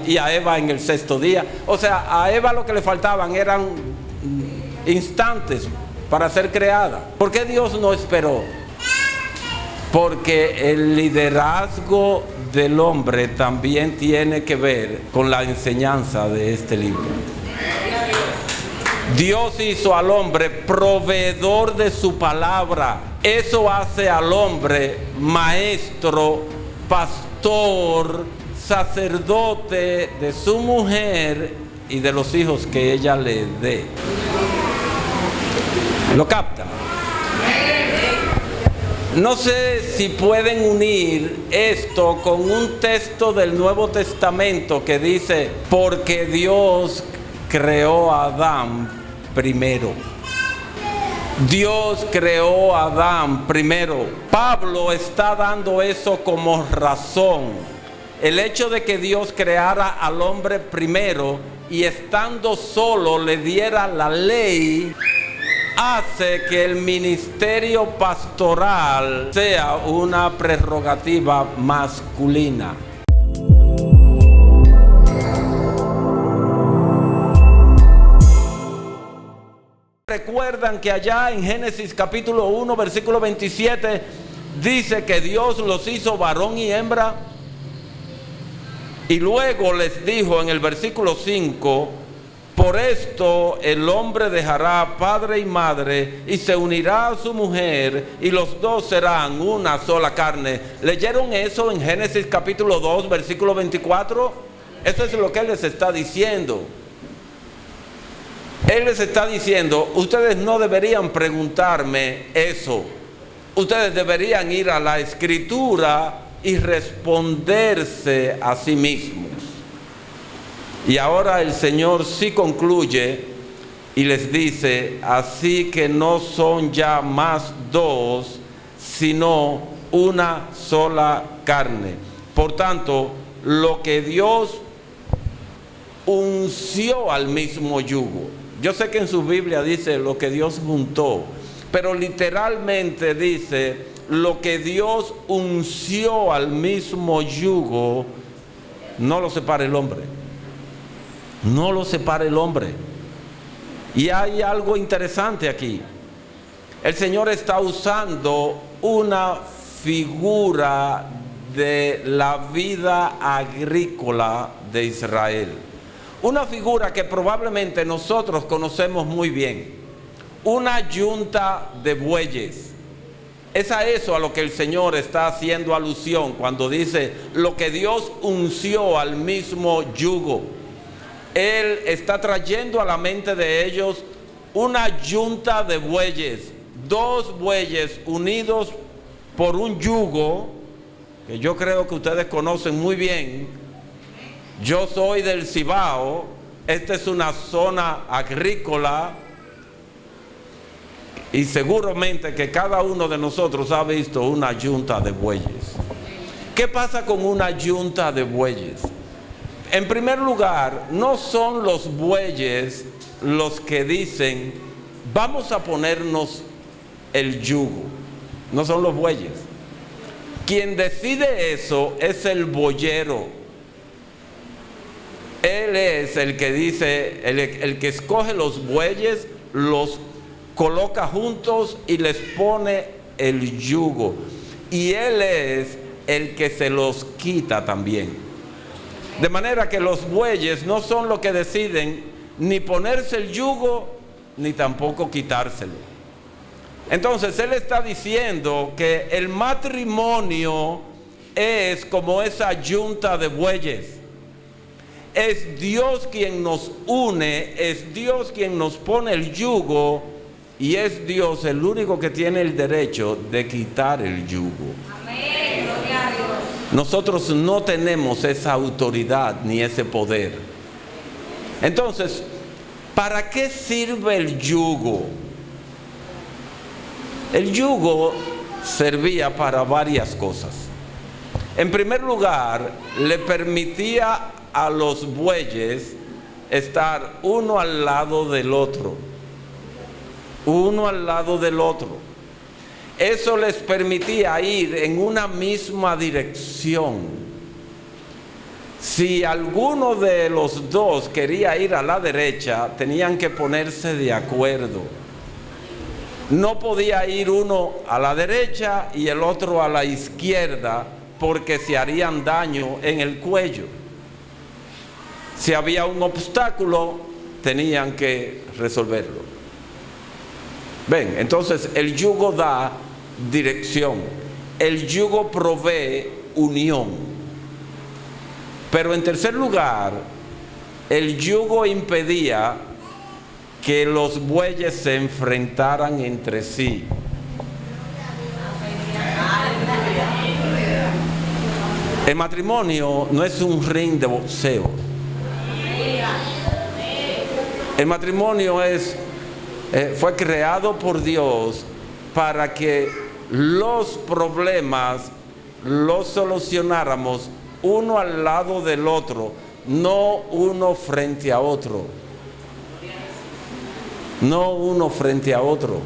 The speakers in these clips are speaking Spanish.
y a Eva en el sexto día. O sea, a Eva lo que le faltaban eran instantes para ser creada. ¿Por qué Dios no esperó? Porque el liderazgo del hombre también tiene que ver con la enseñanza de este libro. Dios hizo al hombre proveedor de su palabra. Eso hace al hombre maestro, pastor, sacerdote de su mujer y de los hijos que ella le dé. ¿Lo captan? No sé si pueden unir esto con un texto del Nuevo Testamento que dice: porque Dios creó a Adán primero. Dios creó a Adán primero. Pablo está dando eso como razón. El hecho de que Dios creara al hombre primero y estando solo le diera la ley hace que el ministerio pastoral sea una prerrogativa masculina. Recuerdan que allá en Génesis capítulo 1 versículo 27 dice que Dios los hizo varón y hembra. Y luego les dijo en el versículo 5: por esto el hombre dejará padre y madre y se unirá a su mujer y los dos serán una sola carne. ¿Leyeron eso en Génesis capítulo 2 versículo 24? Eso es lo que él les está diciendo. Él les está diciendo: ustedes no deberían preguntarme eso. Ustedes deberían ir a la Escritura y responderse a sí mismos. Y ahora el Señor sí concluye y les dice: así que no son ya más dos, sino una sola carne. Por tanto, lo que Dios unció al mismo yugo. Yo sé que en su Biblia dice lo que Dios juntó, pero literalmente dice: lo que Dios unció al mismo yugo, no lo separa el hombre. No lo separa el hombre. Y hay algo interesante aquí. El Señor está usando una figura de la vida agrícola de Israel. Una figura que probablemente nosotros conocemos muy bien. Una yunta de bueyes. Es a eso a lo que el Señor está haciendo alusión cuando dice lo que Dios unció al mismo yugo. Él está trayendo a la mente de ellos una yunta de bueyes, dos bueyes unidos por un yugo que yo creo que ustedes conocen muy bien. Yo soy del Cibao, esta es una zona agrícola. Y seguramente que cada uno de nosotros ha visto una yunta de bueyes. ¿Qué pasa con una yunta de bueyes? En primer lugar, no son los bueyes los que dicen: vamos a ponernos el yugo. No son los bueyes. Quien decide eso es el boyero. Él es el que dice, el que escoge los bueyes, los coloca juntos y les pone el yugo. Y él es el que se los quita también. De manera que los bueyes no son los que deciden ni ponerse el yugo ni tampoco quitárselo. Entonces él está diciendo que el matrimonio es como esa yunta de bueyes. Es Dios quien nos une, es Dios quien nos pone el yugo. Y es Dios el único que tiene el derecho de quitar el yugo. Amén. Gloria a Dios. Nosotros no tenemos esa autoridad ni ese poder. Entonces, ¿para qué sirve el yugo? El yugo servía para varias cosas. En primer lugar, le permitía a los bueyes estar uno al lado del otro. Uno al lado del otro. Eso les permitía ir en una misma dirección. Si alguno de los dos quería ir a la derecha, tenían que ponerse de acuerdo. No podía ir uno a la derecha y el otro a la izquierda, porque se harían daño en el cuello. Si había un obstáculo, tenían que resolverlo. Ven, entonces el yugo da dirección. El yugo provee unión. Pero en tercer lugar, el yugo impedía que los bueyes se enfrentaran entre sí. El matrimonio no es un ring de boxeo. El matrimonio fue creado por Dios para que los problemas los solucionáramos uno al lado del otro, no uno frente a otro. No uno frente a otro.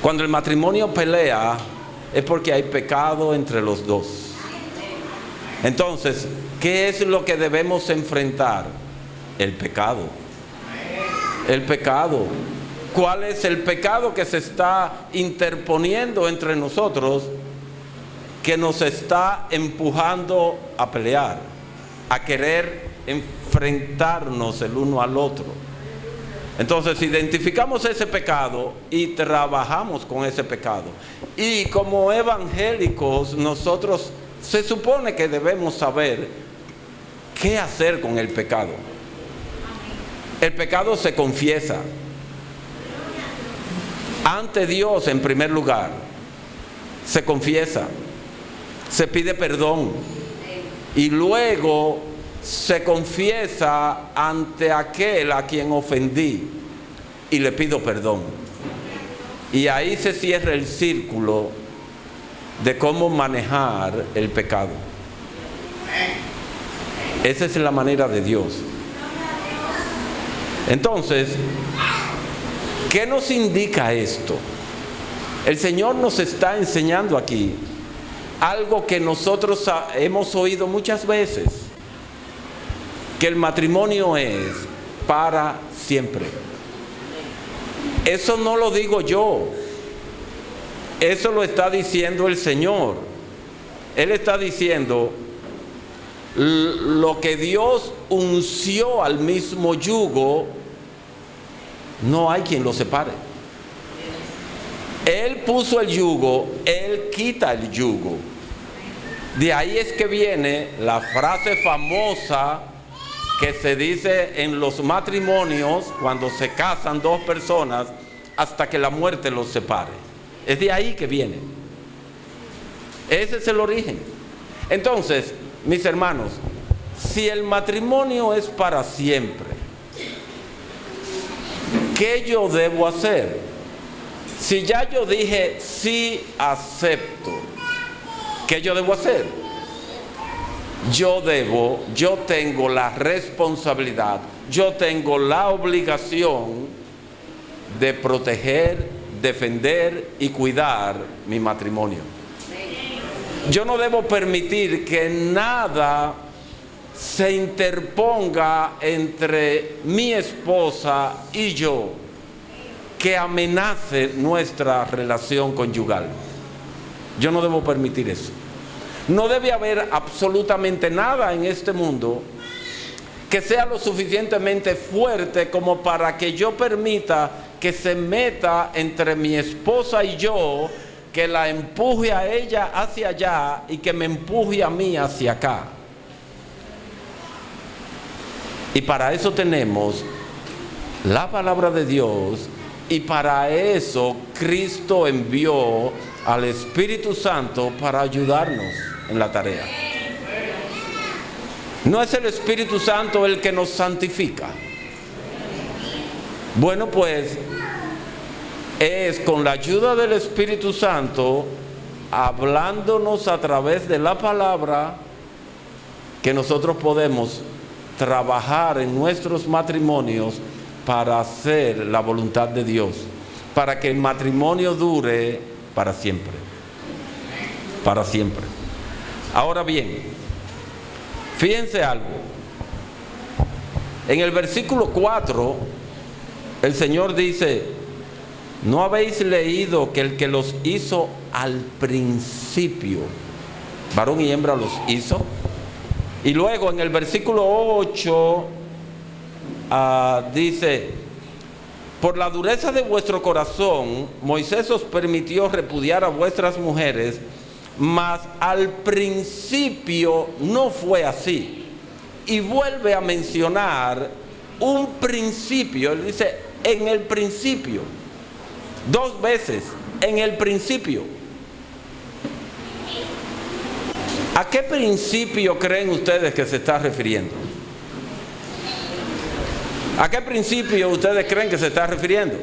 Cuando el matrimonio pelea, es porque hay pecado entre los dos. Entonces, ¿qué es lo que debemos enfrentar? El pecado. El pecado. ¿Cuál es el pecado que se está interponiendo entre nosotros, que nos está empujando a pelear, a querer enfrentarnos el uno al otro? Entonces identificamos ese pecado y trabajamos con ese pecado. Y como evangélicos, nosotros se supone que debemos saber qué hacer con el pecado. El pecado se confiesa ante Dios en primer lugar. Se confiesa, se pide perdón y luego se confiesa ante aquel a quien ofendí y le pido perdón. Y ahí se cierra el círculo de cómo manejar el pecado. Esa es la manera de Dios. Entonces, ¿qué nos indica esto? El Señor nos está enseñando aquí algo que nosotros hemos oído muchas veces, que el matrimonio es para siempre. Eso no lo digo yo, eso lo está diciendo el Señor. Él está diciendo: lo que Dios unció al mismo yugo, no hay quien lo separe. Él puso el yugo, Él quita el yugo. De ahí es que viene la frase famosa que se dice en los matrimonios cuando se casan dos personas, hasta que la muerte los separe. Es de ahí que viene. Ese es el origen. Entonces, mis hermanos, si el matrimonio es para siempre, ¿qué yo debo hacer? Si ya yo dije sí acepto, ¿qué yo debo hacer? Yo tengo la responsabilidad, yo tengo la obligación de proteger, defender y cuidar mi matrimonio. Yo no debo permitir que nada se interponga entre mi esposa y yo que amenace nuestra relación conyugal. Yo no debo permitir eso. No debe haber absolutamente nada en este mundo que sea lo suficientemente fuerte como para que yo permita que se meta entre mi esposa y yo, que la empuje a ella hacia allá y que me empuje a mí hacia acá. Y para eso tenemos la palabra de Dios, y para eso Cristo envió al Espíritu Santo para ayudarnos en la tarea. ¿No es el Espíritu Santo el que nos santifica? Bueno, pues es con la ayuda del Espíritu Santo, hablándonos a través de la palabra, que nosotros podemos trabajar en nuestros matrimonios para hacer la voluntad de Dios, para que el matrimonio dure para siempre. Para siempre. Ahora bien, Fíjense algo. En el versículo 4, el Señor dice: ¿no habéis leído que el que los hizo al principio, varón y hembra los hizo? Y luego en el versículo 8 dice: por la dureza de vuestro corazón, Moisés os permitió repudiar a vuestras mujeres, mas al principio no fue así. Y vuelve a mencionar un principio. Él dice: en el principio. 2 veces, en el principio. ¿A qué principio creen ustedes que se está refiriendo? ¿A qué principio ustedes creen que se está refiriendo?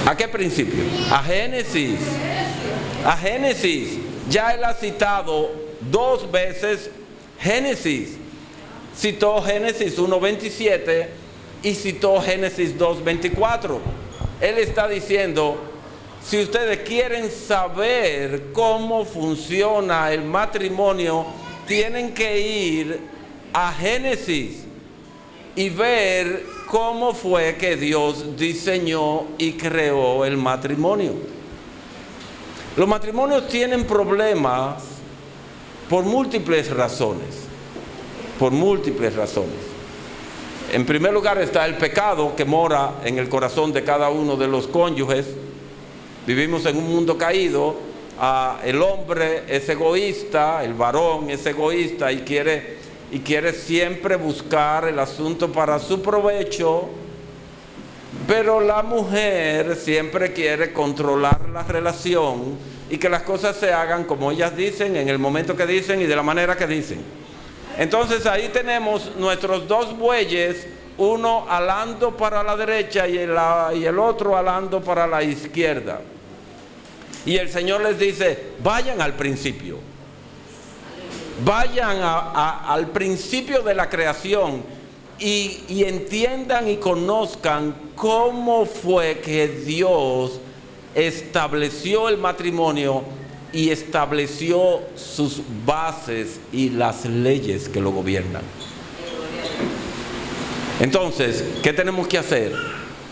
¿A qué principio? A Génesis. A Génesis. Ya él ha citado 2 veces Génesis. Citó Génesis 1:27 y citó Génesis 2:24. Él está diciendo: si ustedes quieren saber cómo funciona el matrimonio, tienen que ir a Génesis y ver cómo fue que Dios diseñó y creó el matrimonio. Los matrimonios tienen problemas por múltiples razones. Por múltiples razones. En primer lugar está el pecado que mora en el corazón de cada uno de los cónyuges. Vivimos en un mundo caído. El hombre es egoísta, el varón es egoísta y quiere siempre buscar el asunto para su provecho, pero la mujer siempre quiere controlar la relación y que las cosas se hagan como ellas dicen, en el momento que dicen y de la manera que dicen. Entonces ahí tenemos nuestros 2 bueyes, uno alando para la derecha y el otro alando para la izquierda. Y el Señor les dice: vayan al principio. Vayan al principio de la creación y entiendan y conozcan cómo fue que Dios estableció el matrimonio y estableció sus bases y las leyes que lo gobiernan. Entonces, ¿qué tenemos que hacer?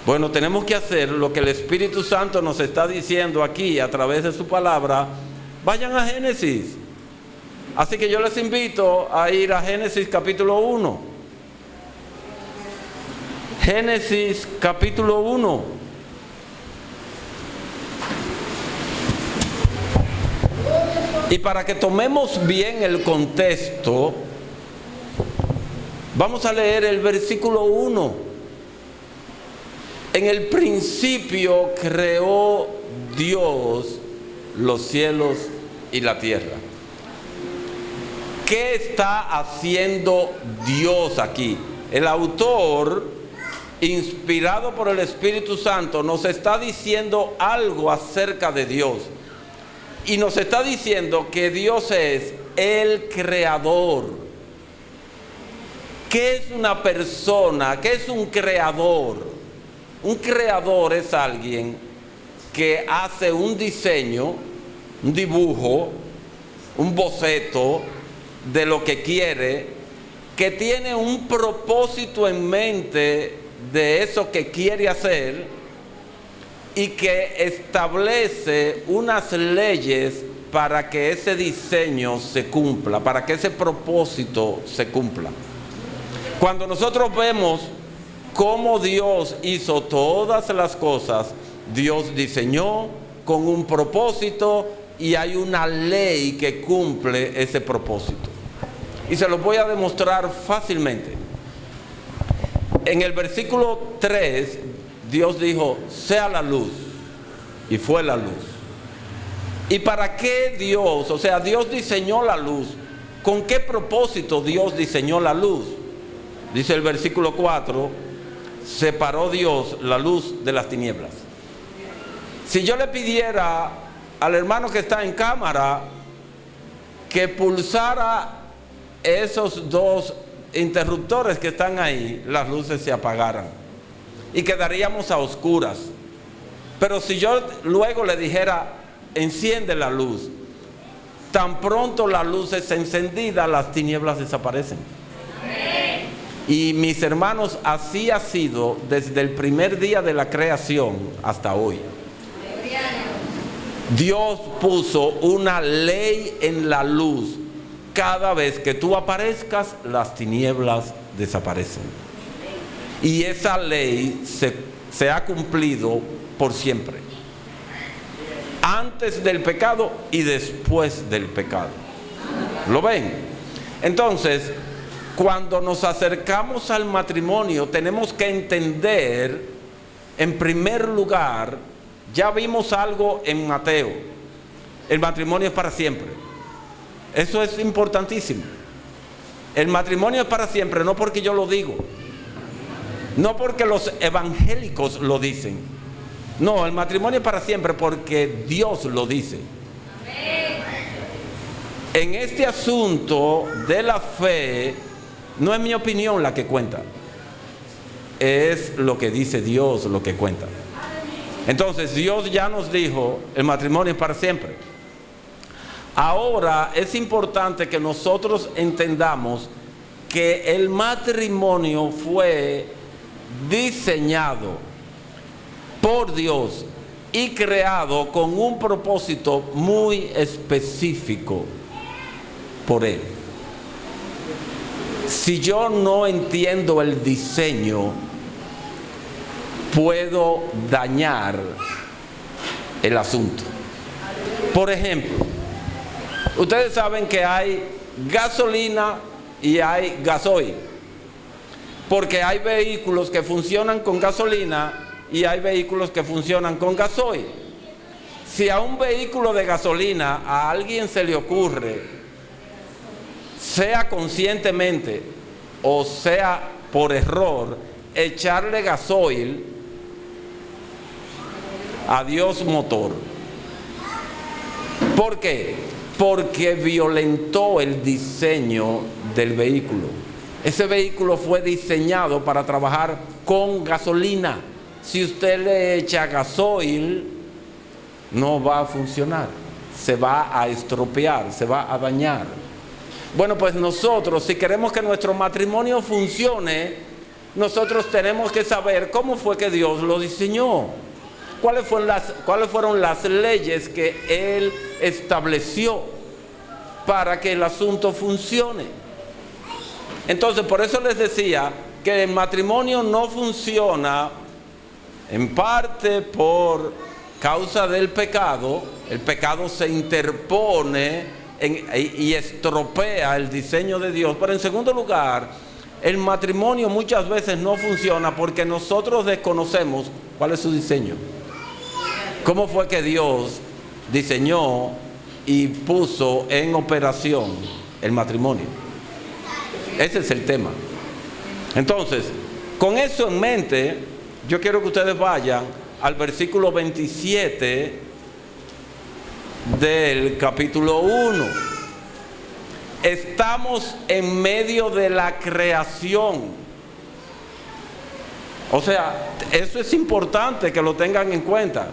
Bueno, tenemos que hacer lo que el Espíritu Santo nos está diciendo aquí a través de su palabra. Vayan a Génesis. Así que yo les invito a ir a Génesis capítulo 1. Génesis capítulo 1. Y para que tomemos bien el contexto, vamos a leer el versículo 1. En el principio creó Dios los cielos y la tierra. ¿Qué está haciendo Dios aquí? El autor, inspirado por el Espíritu Santo, nos está diciendo algo acerca de Dios. Y nos está diciendo que Dios es el creador. ¿Qué es una persona? ¿Qué es un creador? Un creador es alguien que hace un diseño, un dibujo, un boceto de lo que quiere, que tiene un propósito en mente de eso que quiere hacer y que establece unas leyes para que ese diseño se cumpla, para que ese propósito se cumpla. Cuando nosotros vemos cómo Dios hizo todas las cosas, Dios diseñó con un propósito y hay una ley que cumple ese propósito. Y se lo voy a demostrar fácilmente. En el versículo 3, Dios dijo: sea la luz, y fue la luz. ¿Y para qué Dios? O sea, Dios diseñó la luz. ¿Con qué propósito Dios diseñó la luz? Dice el versículo 4: separó Dios la luz de las tinieblas. Si yo le pidiera al hermano que está en cámara que pulsara esos 2 interruptores que están ahí, las luces se apagaran y quedaríamos a oscuras. Pero si yo luego le dijera: enciende la luz. Tan pronto la luz es encendida, las tinieblas desaparecen. Y mis hermanos, así ha sido desde el primer día de la creación hasta hoy. Dios puso una ley en la luz. Cada vez que tú aparezcas, las tinieblas desaparecen. Y esa ley se ha cumplido por siempre. Antes del pecado y después del pecado. ¿Lo ven? Entonces, cuando nos acercamos al matrimonio, tenemos que entender, en primer lugar, ya vimos algo en Mateo. El matrimonio es para siempre. Eso es importantísimo. El matrimonio es para siempre, no porque yo lo digo, no porque los evangélicos lo dicen. No, el matrimonio es para siempre porque Dios lo dice. En este asunto de la fe, no es mi opinión la que cuenta, es lo que dice Dios lo que cuenta. Entonces Dios ya nos dijo, el matrimonio es para siempre. Ahora es importante que nosotros entendamos que el matrimonio fue diseñado por Dios y creado con un propósito muy específico por Él. Si yo no entiendo el diseño, puedo dañar el asunto. Por ejemplo, ustedes saben que hay gasolina y hay gasoil, porque hay vehículos que funcionan con gasolina y hay vehículos que funcionan con gasoil. Si a un vehículo de gasolina a alguien se le ocurre, sea conscientemente o sea por error, echarle gasoil, adiós motor. ¿Por qué? Porque violentó el diseño del vehículo. Ese vehículo fue diseñado para trabajar con gasolina. Si usted le echa gasoil, no va a funcionar, se va a estropear, se va a dañar. Bueno, pues nosotros, si queremos que nuestro matrimonio funcione, nosotros tenemos que saber cómo fue que Dios lo diseñó. ¿Cuáles fueron las leyes que Él estableció para que el asunto funcione? Entonces, por eso les decía que el matrimonio no funciona en parte por causa del pecado. El pecado se interpone y estropea el diseño de Dios. Pero en segundo lugar, el matrimonio muchas veces no funciona porque nosotros desconocemos cuál es su diseño. ¿Cómo fue que Dios diseñó y puso en operación el matrimonio? Ese es el tema. Entonces, con eso en mente, yo quiero que ustedes vayan al versículo 27 del capítulo 1. Estamos en medio de la creación. O sea, eso es importante que lo tengan en cuenta,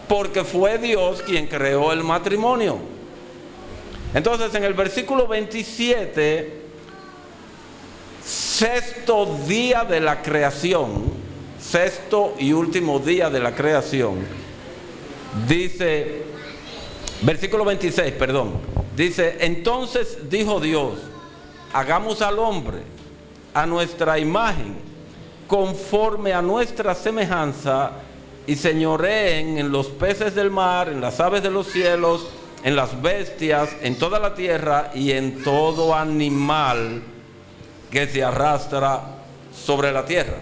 porque fue Dios quien creó el matrimonio. Entonces, en el versículo 27, sexto día de la creación, sexto y último día de la creación, dice, versículo 26, perdón, dice: entonces dijo Dios, hagamos al hombre a nuestra imagen, conforme a nuestra semejanza, y señoreen en los peces del mar, en las aves de los cielos, en las bestias, en toda la tierra y en todo animal que se arrastra sobre la tierra.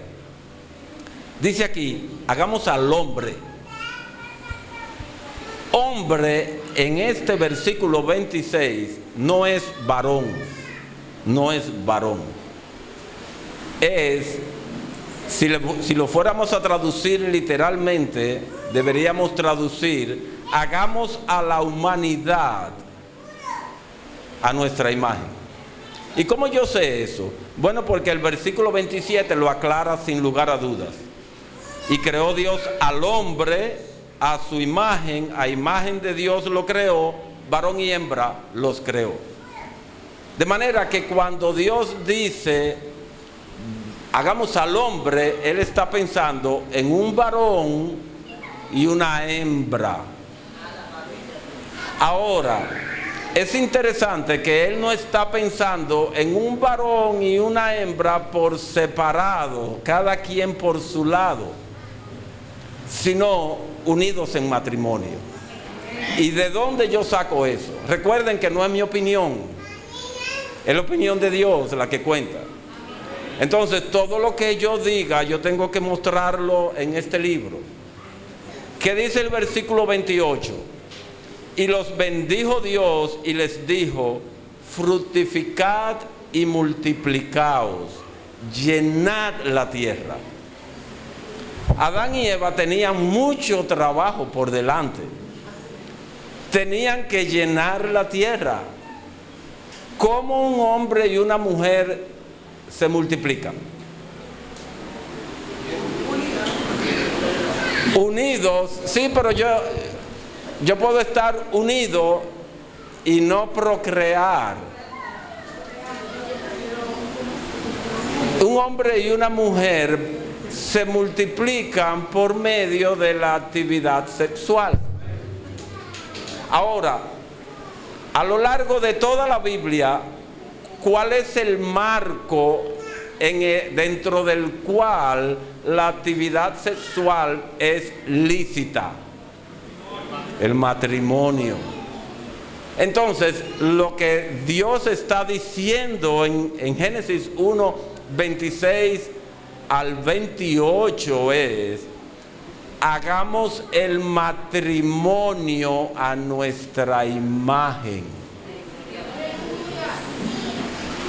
Dice aquí, hagamos al hombre. Hombre en este versículo 26 no es varón, no es varón. Es, si lo fuéramos a traducir literalmente, deberíamos traducir: hagamos a la humanidad a nuestra imagen. ¿Y cómo yo sé eso? Bueno, porque el versículo 27 lo aclara sin lugar a dudas. Y creó Dios al hombre a su imagen, a imagen de Dios lo creó, varón y hembra los creó. De manera que cuando Dios dice, hagamos al hombre, Él está pensando en un varón y una hembra. Ahora, es interesante que Él no está pensando en un varón y una hembra por separado, cada quien por su lado, sino unidos en matrimonio. ¿Y de dónde yo saco eso? Recuerden que no es mi opinión, es la opinión de Dios la que cuenta. Entonces, todo lo que yo diga, yo tengo que mostrarlo en este libro. ¿Qué dice el versículo 28? Y los bendijo Dios y les dijo, fructificad y multiplicaos, llenad la tierra. Adán y Eva tenían mucho trabajo por delante. Tenían que llenar la tierra. ¿Cómo un hombre y una mujer se multiplican? Unidos, sí, pero yo puedo estar unido y no procrear. Un hombre y una mujer se multiplican por medio de la actividad sexual. Ahora, a lo largo de toda la Biblia, ¿cuál es el marco dentro del cual la actividad sexual es lícita? El matrimonio. Entonces, lo que Dios está diciendo en Génesis 1, 26 al 28 es: hagamos el matrimonio a nuestra imagen.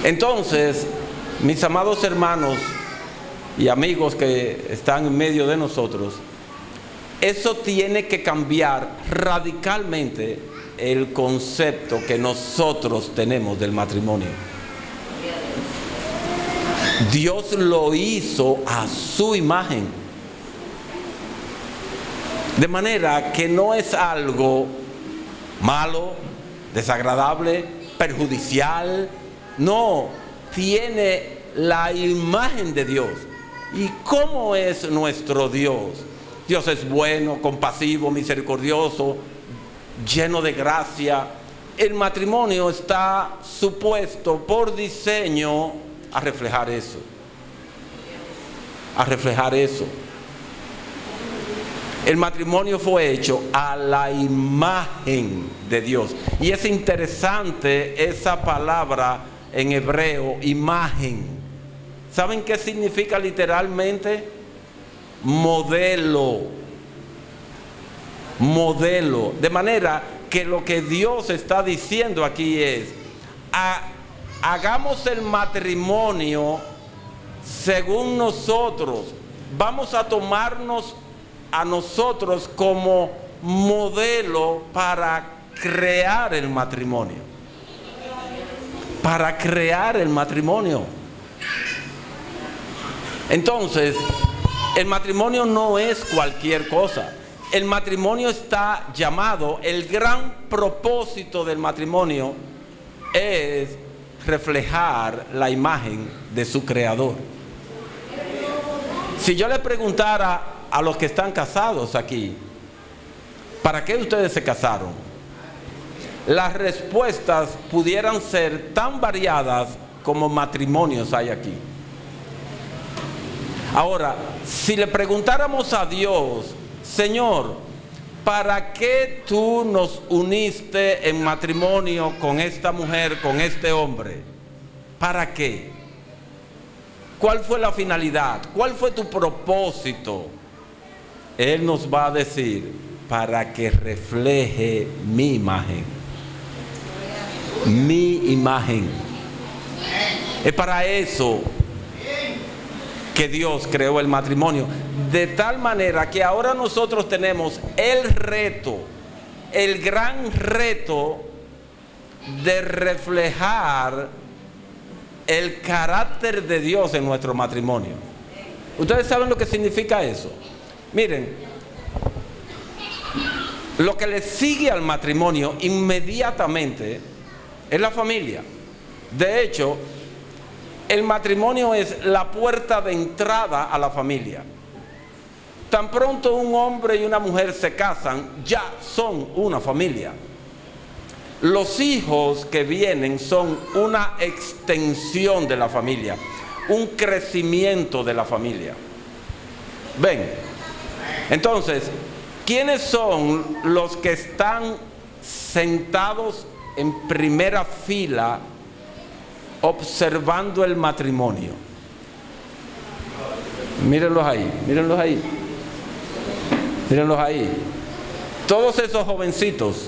Entonces, mis amados hermanos y amigos que están en medio de nosotros, eso tiene que cambiar radicalmente el concepto que nosotros tenemos del matrimonio. Dios lo hizo a su imagen. De manera que no es algo malo, desagradable, perjudicial. No, tiene la imagen de Dios. ¿Y cómo es nuestro Dios? Dios es bueno, compasivo, misericordioso, lleno de gracia. El matrimonio está supuesto por diseño a reflejar eso. A reflejar eso. El matrimonio fue hecho a la imagen de Dios. Y es interesante esa palabra en hebreo, imagen. ¿Saben qué significa literalmente? Modelo. Modelo. De manera que lo que Dios está diciendo aquí es: hagamos el matrimonio según nosotros. Vamos a tomarnos a nosotros como modelo para crear el matrimonio. Para crear el matrimonio. Entonces, el matrimonio no es cualquier cosa. El matrimonio está llamado, el gran propósito del matrimonio es reflejar la imagen de su creador. Si yo le preguntara a los que están casados aquí, ¿para qué ustedes se casaron? Las respuestas pudieran ser tan variadas como matrimonios hay aquí. Ahora, si le preguntáramos a Dios: Señor, ¿para qué tú nos uniste en matrimonio con esta mujer, con este hombre? ¿Para qué? ¿Cuál fue la finalidad? ¿Cuál fue tu propósito? Él nos va a decir: para que refleje mi imagen. Mi imagen. Es para eso que Dios creó el matrimonio. De tal manera que ahora nosotros tenemos el reto, el gran reto de reflejar el carácter de Dios en nuestro matrimonio. ¿Ustedes saben lo que significa eso? Miren, lo que le sigue al matrimonio inmediatamente es la familia. De hecho, el matrimonio es la puerta de entrada a la familia. Tan pronto un hombre y una mujer se casan, ya son una familia. Los hijos que vienen son una extensión de la familia, un crecimiento de la familia. Ven, entonces, ¿quiénes son los que están sentados en primera fila observando el matrimonio? Mírenlos ahí, mírenlos ahí. Mírenlos ahí. Todos esos jovencitos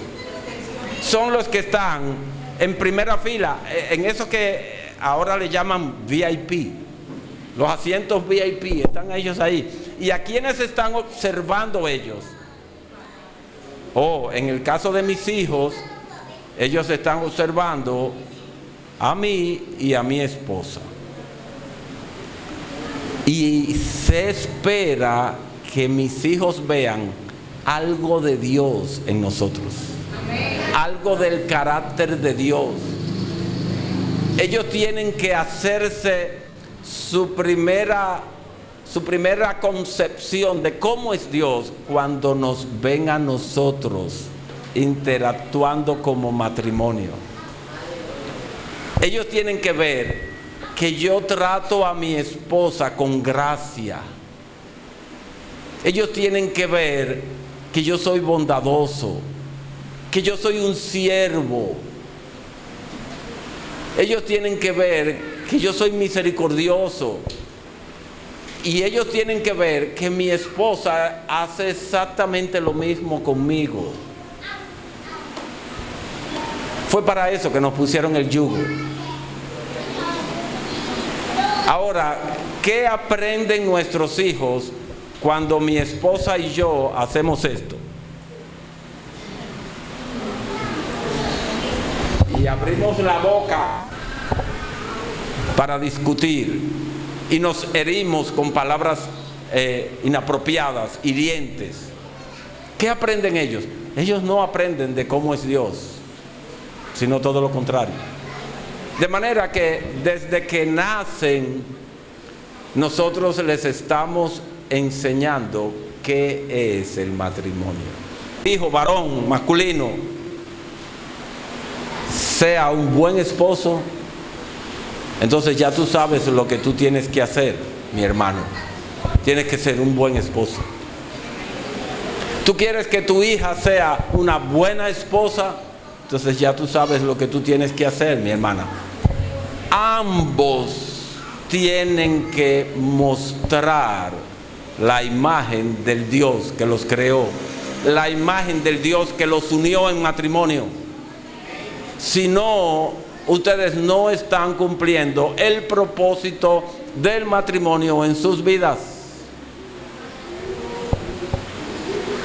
son los que están en primera fila, en eso que ahora le llaman VIP. Los asientos VIP, están ellos ahí. ¿Y a quiénes están observando ellos? En el caso de mis hijos, ellos están observando a mí y a mi esposa. Y se espera que mis hijos vean algo de Dios en nosotros. Amén. Algo del carácter de Dios. Ellos tienen que hacerse su primera concepción de cómo es Dios cuando nos ven a nosotros interactuando como matrimonio. Ellos tienen que ver que yo trato a mi esposa con gracia. Ellos tienen que ver que yo soy bondadoso, que yo soy un siervo. Ellos tienen que ver que yo soy misericordioso. Y ellos tienen que ver que mi esposa hace exactamente lo mismo conmigo. Fue para eso que nos pusieron el yugo. Ahora, ¿qué aprenden nuestros hijos cuando mi esposa y yo hacemos esto? Y abrimos la boca para discutir y nos herimos con palabras inapropiadas, hirientes. ¿Qué aprenden ellos? Ellos no aprenden de cómo es Dios, sino todo lo contrario. De manera que desde que nacen, nosotros les estamos enseñando qué es el matrimonio. Hijo varón masculino, sea un buen esposo. Entonces ya tú sabes lo que tú tienes que hacer, mi hermano. Tienes que ser un buen esposo. Tú quieres que tu hija sea una buena esposa, entonces ya tú sabes lo que tú tienes que hacer, mi hermana. Ambos tienen que mostrar la imagen del Dios que los creó, la imagen del Dios que los unió en matrimonio. Si no, ustedes no están cumpliendo el propósito del matrimonio en sus vidas.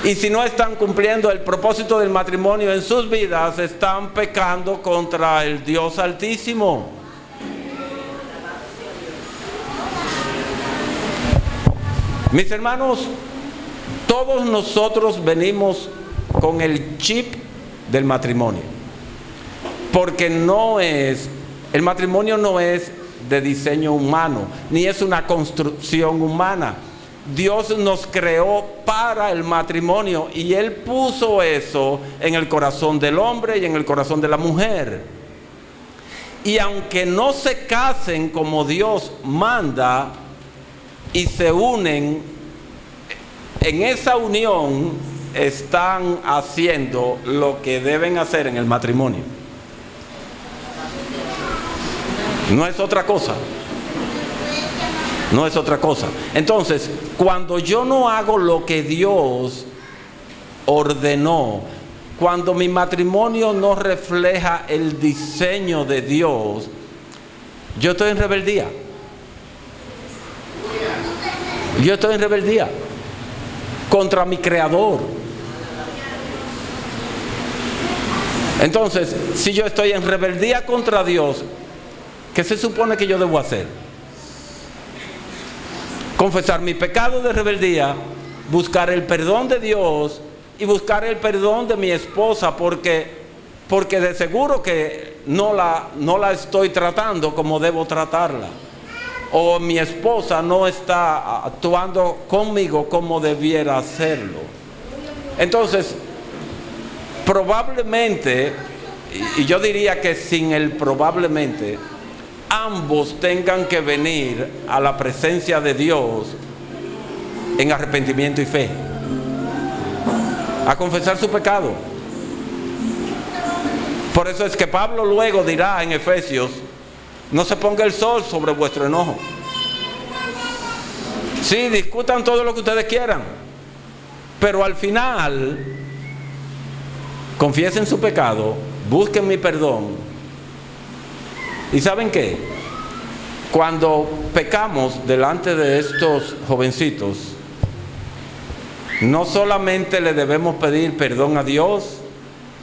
Y si no están cumpliendo el propósito del matrimonio en sus vidas, están pecando contra el Dios Altísimo. Mis hermanos, todos nosotros venimos con el chip del matrimonio, porque el matrimonio no es de diseño humano, ni es una construcción humana. Dios nos creó para el matrimonio y Él puso eso en el corazón del hombre y en el corazón de la mujer. Y aunque no se casen como Dios manda y se unen, en esa unión están haciendo lo que deben hacer en el matrimonio. No es otra cosa. No es otra cosa. Entonces, cuando yo no hago lo que Dios ordenó, cuando mi matrimonio no refleja el diseño de Dios, yo estoy en rebeldía. Yo estoy en rebeldía contra mi Creador. Entonces, si yo estoy en rebeldía contra Dios, ¿qué se supone que yo debo hacer? Confesar mi pecado de rebeldía, buscar el perdón de Dios y buscar el perdón de mi esposa porque de seguro que no la estoy tratando como debo tratarla. O mi esposa no está actuando conmigo como debiera hacerlo. Entonces, probablemente, y yo diría que sin el probablemente, ambos tengan que venir a la presencia de Dios en arrepentimiento y fe, a confesar su pecado. Por eso es que Pablo luego dirá en Efesios: no se ponga el sol sobre vuestro enojo. Sí, discutan todo lo que ustedes quieran, pero al final confiesen su pecado, busquen mi perdón. ¿Y saben qué? Cuando pecamos delante de estos jovencitos, no solamente le debemos pedir perdón a Dios,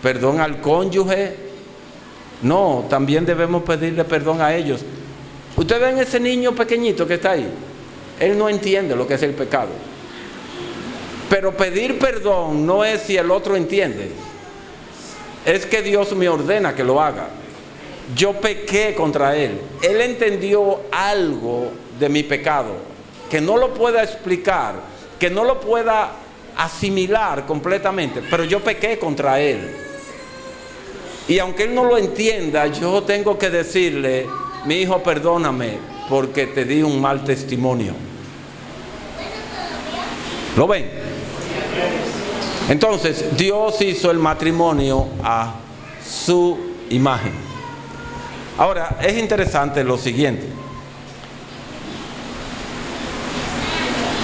perdón al cónyuge, no, también debemos pedirle perdón a ellos. Ustedes ven ese niño pequeñito que está ahí, él no entiende lo que es el pecado. Pero pedir perdón no es si el otro entiende, es que Dios me ordena que lo haga. Yo pequé contra él, él entendió algo de mi pecado que no lo pueda explicar, que no lo pueda asimilar completamente, pero yo pequé contra él. Y aunque él no lo entienda, yo tengo que decirle: mi hijo, perdóname porque te di un mal testimonio. ¿Lo ven? Entonces, Dios hizo el matrimonio a su imagen. Ahora, es interesante lo siguiente.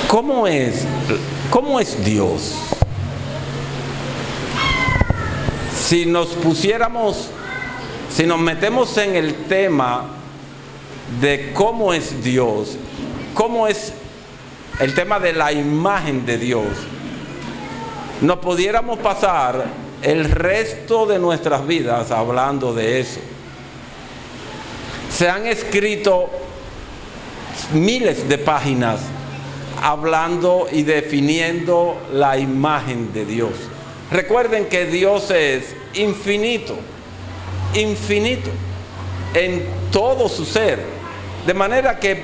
¿Cómo es Dios? Si nos metemos en el tema de cómo es Dios, cómo es el tema de la imagen de Dios, nos pudiéramos pasar el resto de nuestras vidas hablando de eso. Se han escrito miles de páginas hablando y definiendo la imagen de Dios. Recuerden que Dios es infinito, infinito en todo su ser, de manera que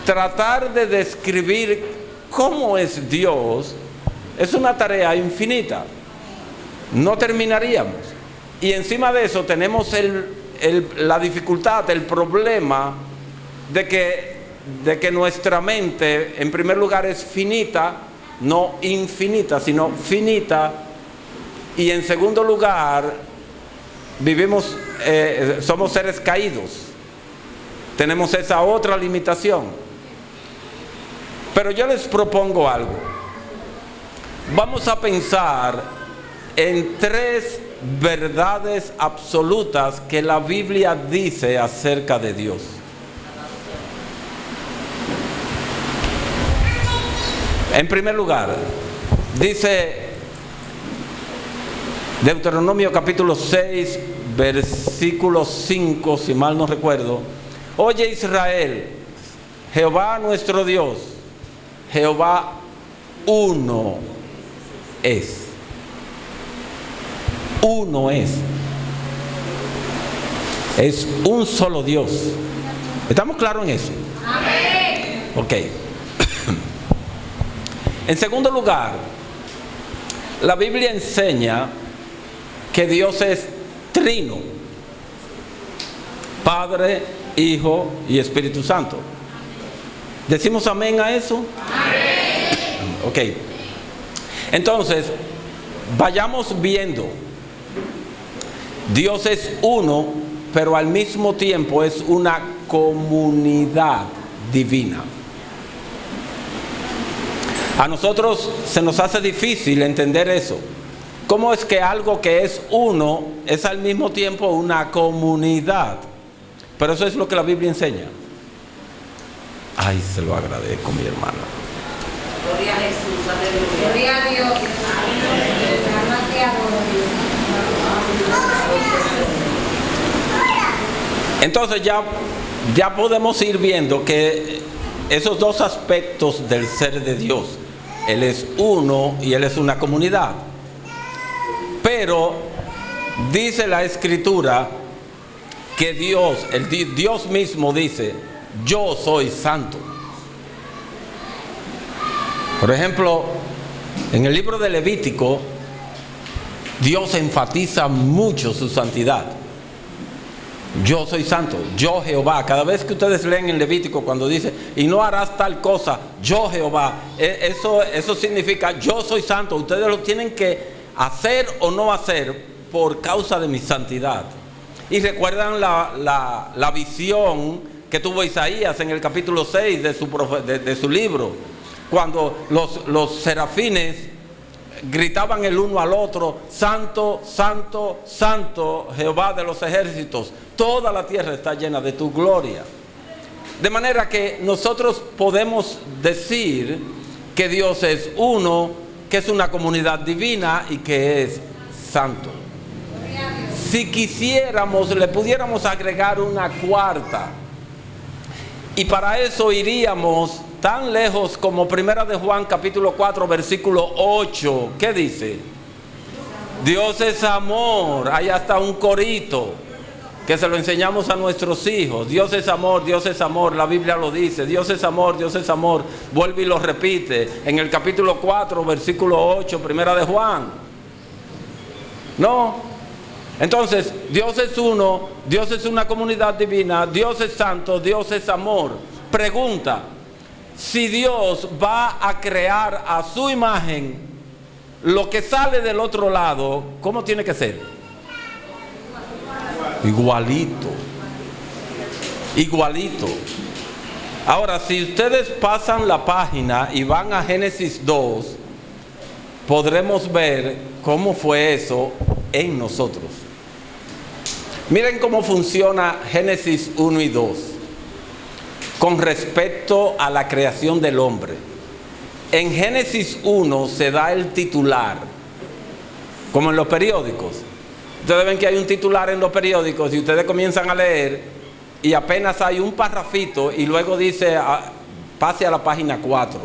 tratar de describir cómo es Dios es una tarea infinita, no terminaríamos. Y encima de eso tenemos la dificultad, el problema de que nuestra mente en primer lugar es finita, no infinita, sino finita. Y en segundo lugar, somos seres caídos. Tenemos esa otra limitación. Pero yo les propongo algo. Vamos a pensar en 3 verdades absolutas que la Biblia dice acerca de Dios. En primer lugar, dice Deuteronomio capítulo 6, versículo 5, si mal no recuerdo: oye Israel, Jehová nuestro Dios, Jehová uno es. Uno es. Es un solo Dios. ¿Estamos claros en eso? Amén. Ok. En segundo lugar, la Biblia enseña que Dios es trino: Padre, Hijo y Espíritu Santo. ¿Decimos amén a eso? Amén. Ok. Entonces, vayamos viendo. Dios es uno, pero al mismo tiempo es una comunidad divina. A nosotros se nos hace difícil entender eso. ¿Cómo es que algo que es uno es al mismo tiempo una comunidad? Pero eso es lo que la Biblia enseña. Ay, se lo agradezco, mi hermana. Gloria a Jesús, aleluya. Gloria a Dios. Entonces ya podemos ir viendo que esos dos aspectos del ser de Dios, Él es uno y Él es una comunidad. Pero dice la Escritura que Dios mismo dice: yo soy santo. Por ejemplo, en el libro de Levítico, Dios enfatiza mucho su santidad. Yo soy santo, yo Jehová. Cada vez que ustedes leen en Levítico cuando dice: y no harás tal cosa, yo Jehová, eso significa yo soy santo. Ustedes lo tienen que hacer o no hacer por causa de mi santidad. Y recuerdan la visión que tuvo Isaías en el capítulo 6 de su libro, cuando los serafines gritaban el uno al otro: santo, santo, santo, Jehová de los ejércitos, toda la tierra está llena de tu gloria. De manera que nosotros podemos decir que Dios es uno, que es una comunidad divina y que es santo. Si quisiéramos, le pudiéramos agregar una cuarta, y para eso iríamos tan lejos como 1 de Juan capítulo 4 versículo 8. ¿Qué dice? Dios es amor. Hay hasta un corito que se lo enseñamos a nuestros hijos. Dios es amor, Dios es amor. La Biblia lo dice: Dios es amor, Dios es amor. Vuelve y lo repite en el capítulo 4 versículo 8, 1 de Juan. ¿No? Entonces, Dios es uno, Dios es una comunidad divina, Dios es santo, Dios es amor. Pregunta: si Dios va a crear a su imagen, lo que sale del otro lado, ¿cómo tiene que ser? Igualito. Igualito. Ahora, si ustedes pasan la página y van a Génesis 2, podremos ver cómo fue eso en nosotros. Miren cómo funciona Génesis 1 y 2 con respecto a la creación del hombre. En Génesis 1 se da el titular, como en los periódicos. Ustedes ven que hay un titular en los periódicos y ustedes comienzan a leer y apenas hay un parrafito y luego dice: pase a la página 4.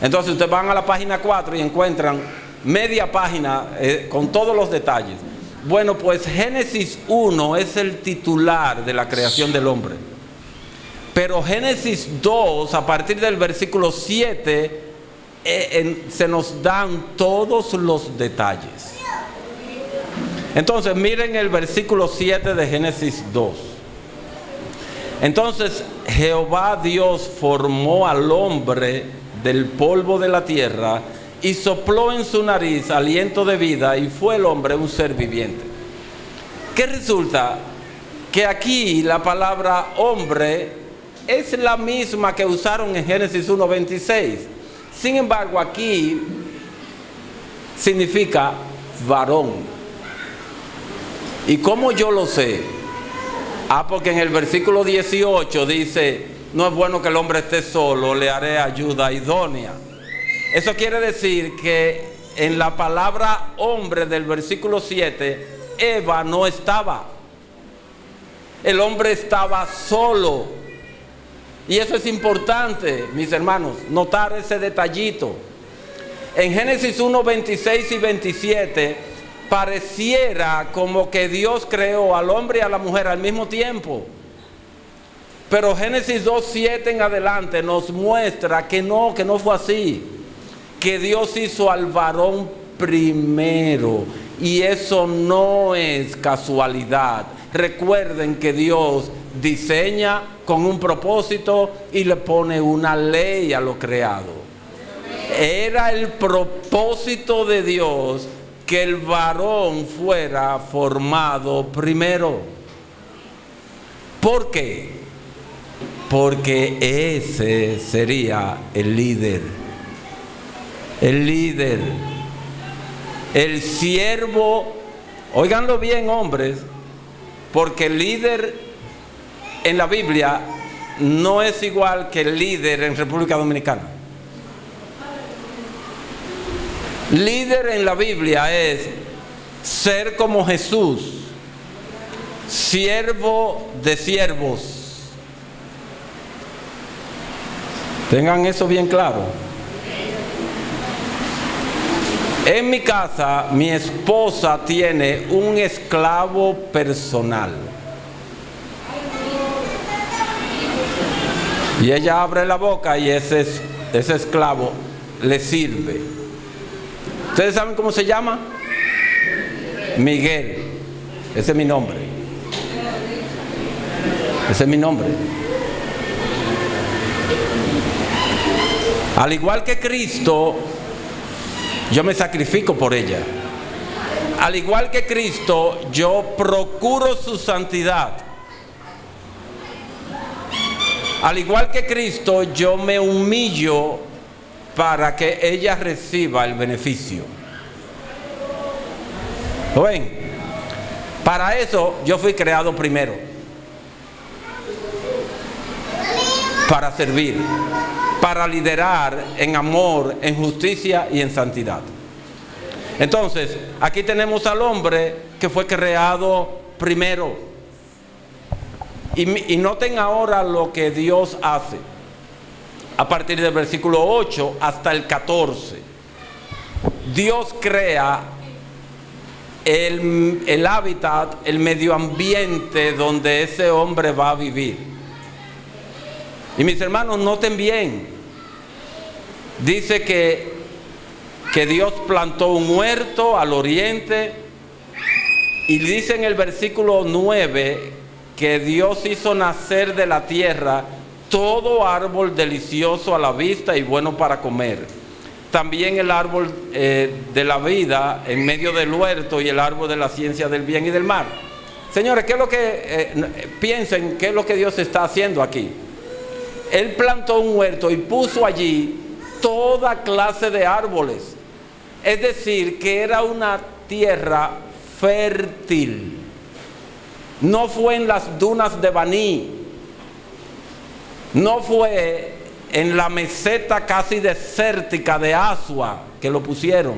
Entonces ustedes van a la página 4 y encuentran media página con todos los detalles. Bueno, pues Génesis 1 es el titular de la creación del hombre. Pero Génesis 2, a partir del versículo 7, se nos dan todos los detalles. Entonces, miren el versículo 7 de Génesis 2. Entonces, Jehová Dios formó al hombre del polvo de la tierra y sopló en su nariz aliento de vida, y fue el hombre un ser viviente. ¿Qué resulta? Que aquí la palabra hombre es la misma que usaron en Génesis 1:26. Sin embargo, aquí significa varón. ¿Y cómo yo lo sé? Porque en el versículo 18 dice: no es bueno que el hombre esté solo, le haré ayuda idónea. Eso quiere decir que en la palabra hombre del versículo 7, Eva no estaba. El hombre estaba solo. Y eso es importante, mis hermanos, notar ese detallito. En Génesis 1, 26 y 27, pareciera como que Dios creó al hombre y a la mujer al mismo tiempo. Pero Génesis 2, 7 en adelante nos muestra que no fue así. Que Dios hizo al varón primero, y eso no es casualidad. Recuerden que Dios diseña con un propósito y le pone una ley a lo creado. Era el propósito de Dios que el varón fuera formado primero. ¿Por qué? Porque ese sería el líder. El líder, el siervo. Óiganlo bien, hombres, porque el líder en la Biblia no es igual que el líder en República Dominicana. Líder en la Biblia es ser como Jesús, siervo de siervos. Tengan eso bien claro. En mi casa, mi esposa tiene un esclavo personal. Y ella abre la boca y ese esclavo le sirve. ¿Ustedes saben cómo se llama? Miguel. Ese es mi nombre. Ese es mi nombre. Al igual que Cristo, yo me sacrifico por ella. Al igual que Cristo, yo procuro su santidad. Al igual que Cristo, yo me humillo para que ella reciba el beneficio. ¿Lo ven? Para eso yo fui creado primero. Para servir, para liderar en amor, en justicia y en santidad. Entonces, aquí tenemos al hombre que fue creado primero. Y noten ahora lo que Dios hace. A partir del versículo 8 hasta el 14. Dios crea el hábitat, el medio ambiente donde ese hombre va a vivir. Y mis hermanos, noten bien. Dice que Dios plantó un huerto al oriente. Y dice en el versículo 9 que Dios hizo nacer de la tierra todo árbol delicioso a la vista y bueno para comer. También el árbol de la vida en medio del huerto y el árbol de la ciencia del bien y del mal. Señores, ¿qué es lo que piensen qué es lo que Dios está haciendo aquí? Él plantó un huerto y puso allí toda clase de árboles. Es decir, que era una tierra fértil. No fue en las dunas de Baní. No fue en la meseta casi desértica de Asua que lo pusieron.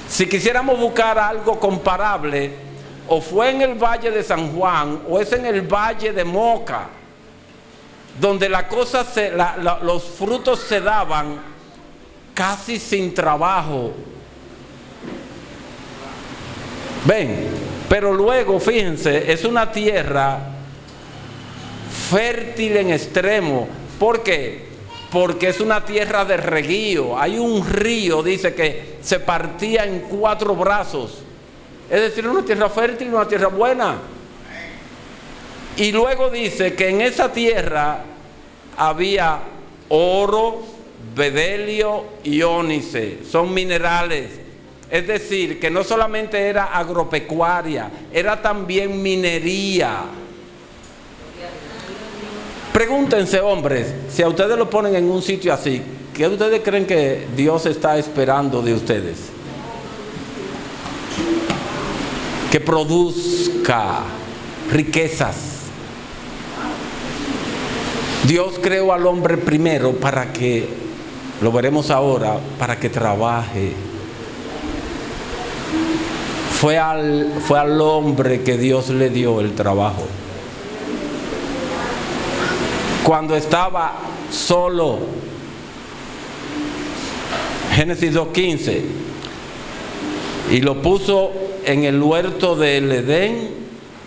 Si quisiéramos buscar algo comparable, o fue en el Valle de San Juan o es en el Valle de Moca, donde los frutos se daban casi sin trabajo. Ven. Pero luego, fíjense, es una tierra fértil en extremo. ¿Por qué? Porque es una tierra de reguío. Hay un río, dice, que se partía en 4 brazos. Es decir, una tierra fértil, una tierra buena. Y luego dice que en esa tierra había oro, bedelio y ónice. Son minerales. Es decir, que no solamente era agropecuaria, era también minería. Pregúntense, hombres, si a ustedes lo ponen en un sitio así, ¿qué ustedes creen que Dios está esperando de ustedes? Que produzca riquezas. Dios creó al hombre primero para que, lo veremos ahora, para que trabaje. Fue al hombre que Dios le dio el trabajo. Cuando estaba solo, Génesis 2:15, y lo puso en el huerto del Edén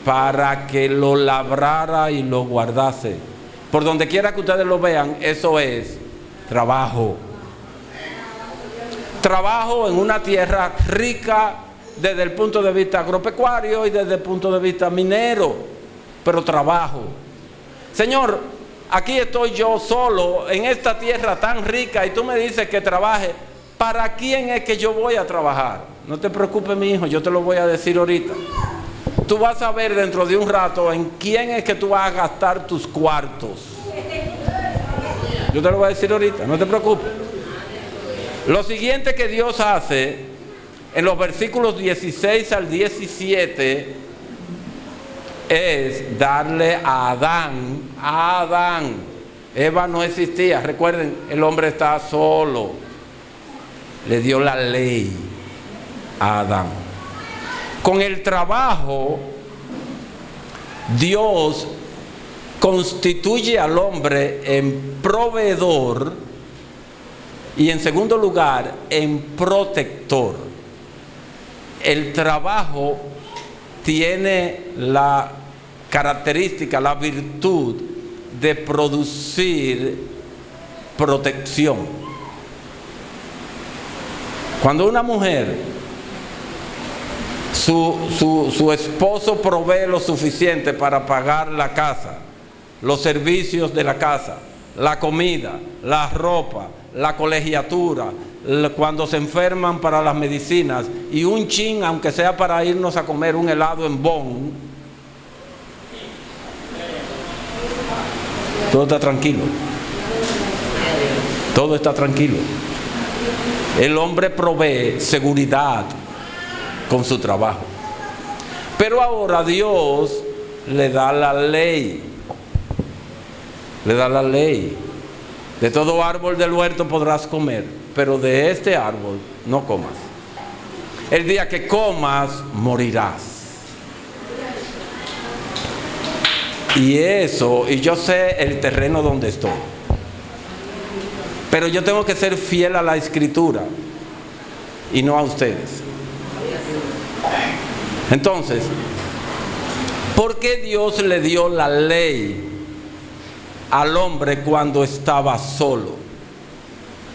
para que lo labrara y lo guardase. Por donde quiera que ustedes lo vean, eso es trabajo. Trabajo en una tierra rica desde el punto de vista agropecuario y desde el punto de vista minero, pero trabajo. Señor, aquí estoy yo solo en esta tierra tan rica y tú me dices que trabaje. ¿Para quién es que yo voy a trabajar? No te preocupes, mi hijo, yo te lo voy a decir ahorita. Tú vas a ver dentro de un rato en quién es que tú vas a gastar tus cuartos. Yo te lo voy a decir ahorita, no te preocupes. Lo siguiente que Dios hace en los versículos 16 al 17 es darle a Adán. Eva no existía, recuerden, el hombre está solo. Le dio la ley a Adán. Con el trabajo, Dios constituye al hombre en proveedor Y en segundo lugar, en protector. El trabajo tiene la característica, la virtud de producir protección. Cuando una mujer, su esposo provee lo suficiente para pagar la casa, los servicios de la casa, la comida, la ropa, la colegiatura, cuando se enferman para las medicinas y un chin, aunque sea para irnos a comer un helado en Bonn, todo está tranquilo. Todo está tranquilo. El hombre provee seguridad con su trabajo. Pero ahora Dios le da la ley. Le da la ley. De todo árbol del huerto podrás comer, pero de este árbol no comas. El día que comas, morirás. Y yo sé el terreno donde estoy. Pero yo tengo que ser fiel a la Escritura y no a ustedes. Entonces, ¿por qué Dios le dio la ley al hombre cuando estaba solo?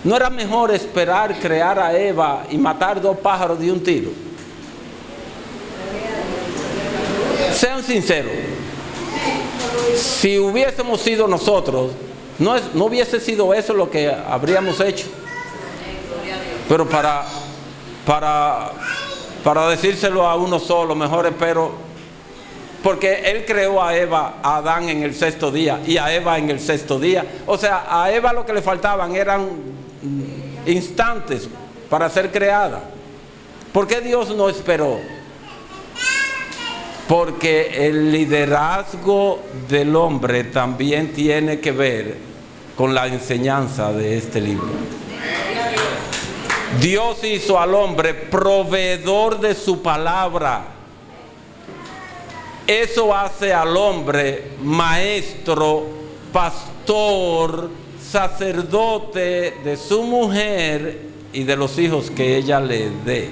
¿No era mejor esperar crear a Eva y matar 2 pájaros de un tiro? Sean sinceros. Si hubiésemos sido nosotros, no hubiese sido eso lo que habríamos hecho. Pero para decírselo a uno solo, mejor espero. Porque Él creó a Adán en el 6º día y a Eva en el 6º día. O sea, a Eva lo que le faltaban eran instantes para ser creada. ¿Por qué Dios no esperó? Porque el liderazgo del hombre también tiene que ver con la enseñanza de este libro. Dios hizo al hombre proveedor de su palabra. Eso hace al hombre maestro, pastor, sacerdote de su mujer y de los hijos que ella le dé.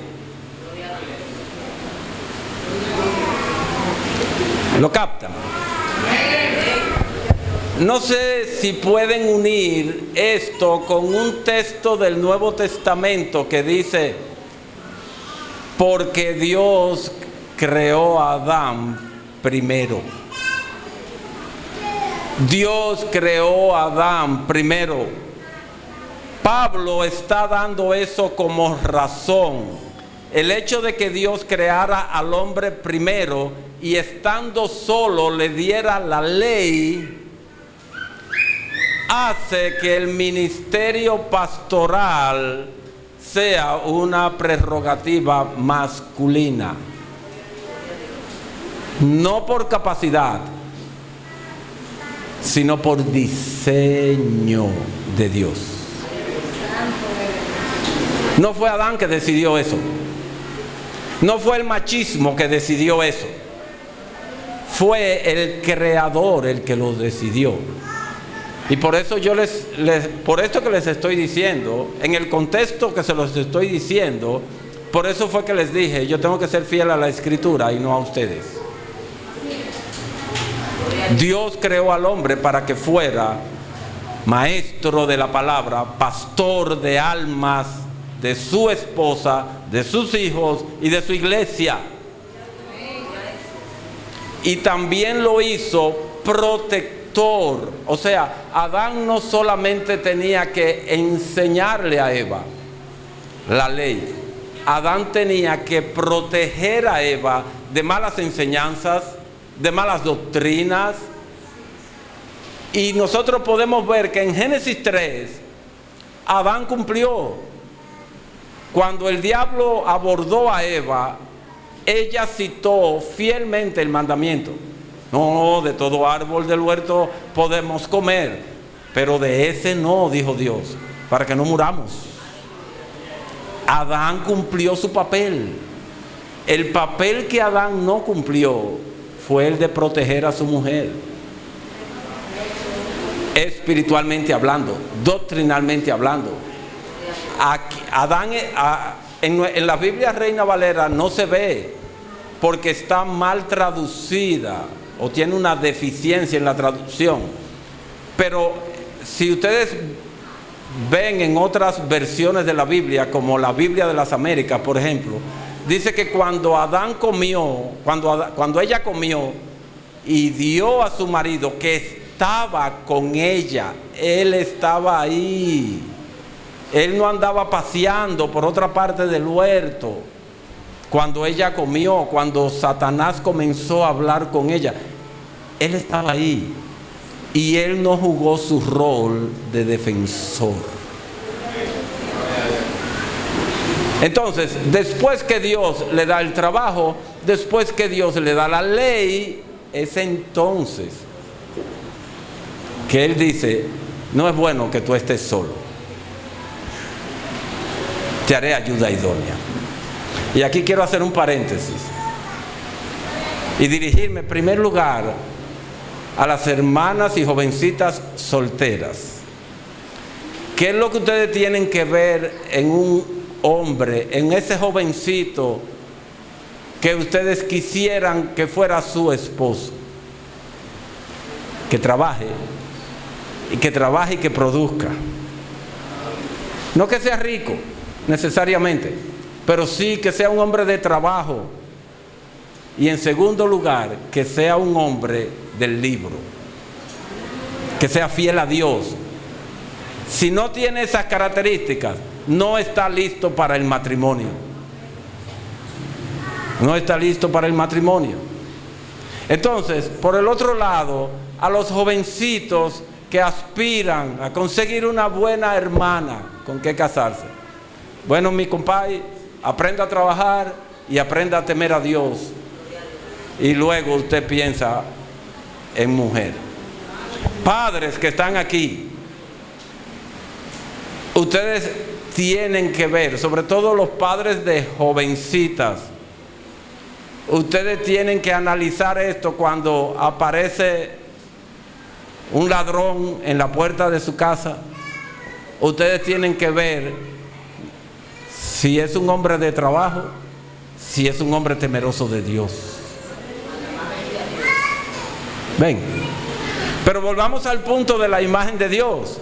¿Lo captan? No sé si pueden unir esto con un texto del Nuevo Testamento que dice: porque Dios creó a Adán primero. Dios creó a Adán primero. Pablo está dando eso como razón. El hecho de que Dios creara al hombre primero y estando solo le diera la ley, hace que el ministerio pastoral sea una prerrogativa masculina. No por capacidad, sino por diseño de Dios. No fue Adán que decidió eso. No fue el machismo que decidió eso. Fue el Creador el que lo decidió. Y por eso por esto que les estoy diciendo, en el contexto que se los estoy diciendo, por eso fue que les dije, yo tengo que ser fiel a la Escritura y no a ustedes. Dios creó al hombre para que fuera maestro de la palabra, pastor de almas, de su esposa, de sus hijos y de su iglesia. Y también lo hizo protector. O sea, Adán no solamente tenía que enseñarle a Eva la ley, Adán tenía que proteger a Eva de malas enseñanzas, de malas doctrinas. Y nosotros podemos ver que en Génesis 3, Adán cumplió. Cuando el diablo abordó a Eva, ella citó fielmente el mandamiento. No, de todo árbol del huerto podemos comer, pero de ese no, dijo Dios, para que no muramos. Adán cumplió su papel. El papel que Adán no cumplió fue el de proteger a su mujer. Espiritualmente hablando, doctrinalmente hablando. en la Biblia Reina Valera no se ve porque está mal traducida o tiene una deficiencia en la traducción. Pero si ustedes ven en otras versiones de la Biblia, como la Biblia de las Américas, por ejemplo, dice que cuando Adán comió, cuando ella comió y dio a su marido que estaba con ella, él estaba ahí. Él no andaba paseando por otra parte del huerto. Cuando ella comió, cuando Satanás comenzó a hablar con ella, él estaba ahí. Y él no jugó su rol de defensor. Entonces, después que Dios le da el trabajo, después que Dios le da la ley, es entonces que él dice: no es bueno que tú estés solo, te haré ayuda idónea. Y aquí quiero hacer un paréntesis y dirigirme en primer lugar a las hermanas y jovencitas solteras. ¿Qué es lo que ustedes tienen que ver en un hombre, en ese jovencito que ustedes quisieran que fuera su esposo? Que trabaje y que produzca. No que sea rico necesariamente, pero sí que sea un hombre de trabajo. Y en segundo lugar, que sea un hombre del libro, que sea fiel a Dios. Si no tiene esas características, no está listo para el matrimonio. No está listo para el matrimonio. Entonces, por el otro lado, a los jovencitos que aspiran a conseguir una buena hermana con que casarse. Bueno, mi compadre, aprenda a trabajar y aprenda a temer a Dios. Y luego usted piensa en mujer. Padres que están aquí, ustedes tienen que ver, sobre todo los padres de jovencitas, ustedes tienen que analizar esto cuando aparece un ladrón en la puerta de su casa. Ustedes tienen que ver si es un hombre de trabajo, si es un hombre temeroso de Dios. Ven, pero volvamos al punto de la imagen de Dios.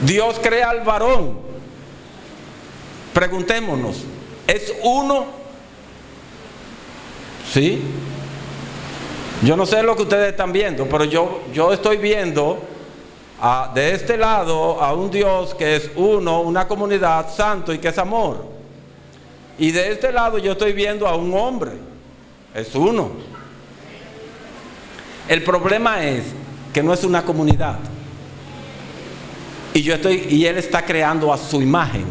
Dios crea al varón. Preguntémonos, ¿es uno? ¿Sí? Yo no sé lo que ustedes están viendo, pero yo estoy viendo de este lado a un Dios que es uno, una comunidad, santo y que es amor. Y de este lado yo estoy viendo a un hombre, es uno. El problema es que no es una comunidad. Y él está creando a su imagen.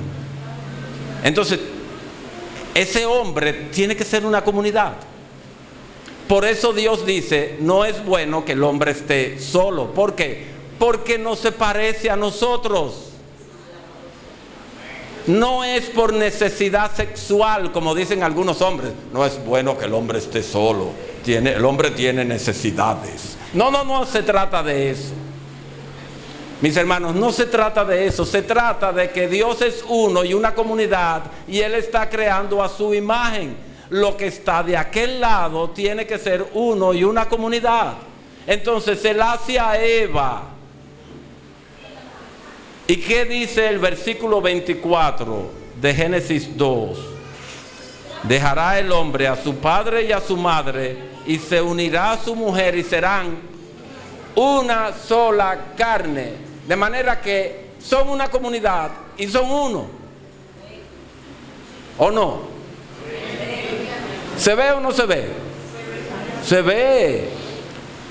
Entonces, ese hombre tiene que ser una comunidad. Por eso Dios dice: no es bueno que el hombre esté solo. ¿Por qué? Porque no se parece a nosotros. No es por necesidad sexual, como dicen algunos hombres. No es bueno que el hombre esté solo. El hombre tiene necesidades. No se trata de eso. Mis hermanos, no se trata de eso. Se trata de que Dios es uno y una comunidad, y Él está creando a su imagen. Lo que está de aquel lado tiene que ser uno y una comunidad. Entonces Él hace a Eva. ¿Y qué dice el versículo 24 de Génesis 2? Dejará el hombre a su padre y a su madre, y se unirá a su mujer, y serán una sola carne. De manera que son una comunidad y son uno. ¿O no? ¿Se ve o no se ve? Se ve.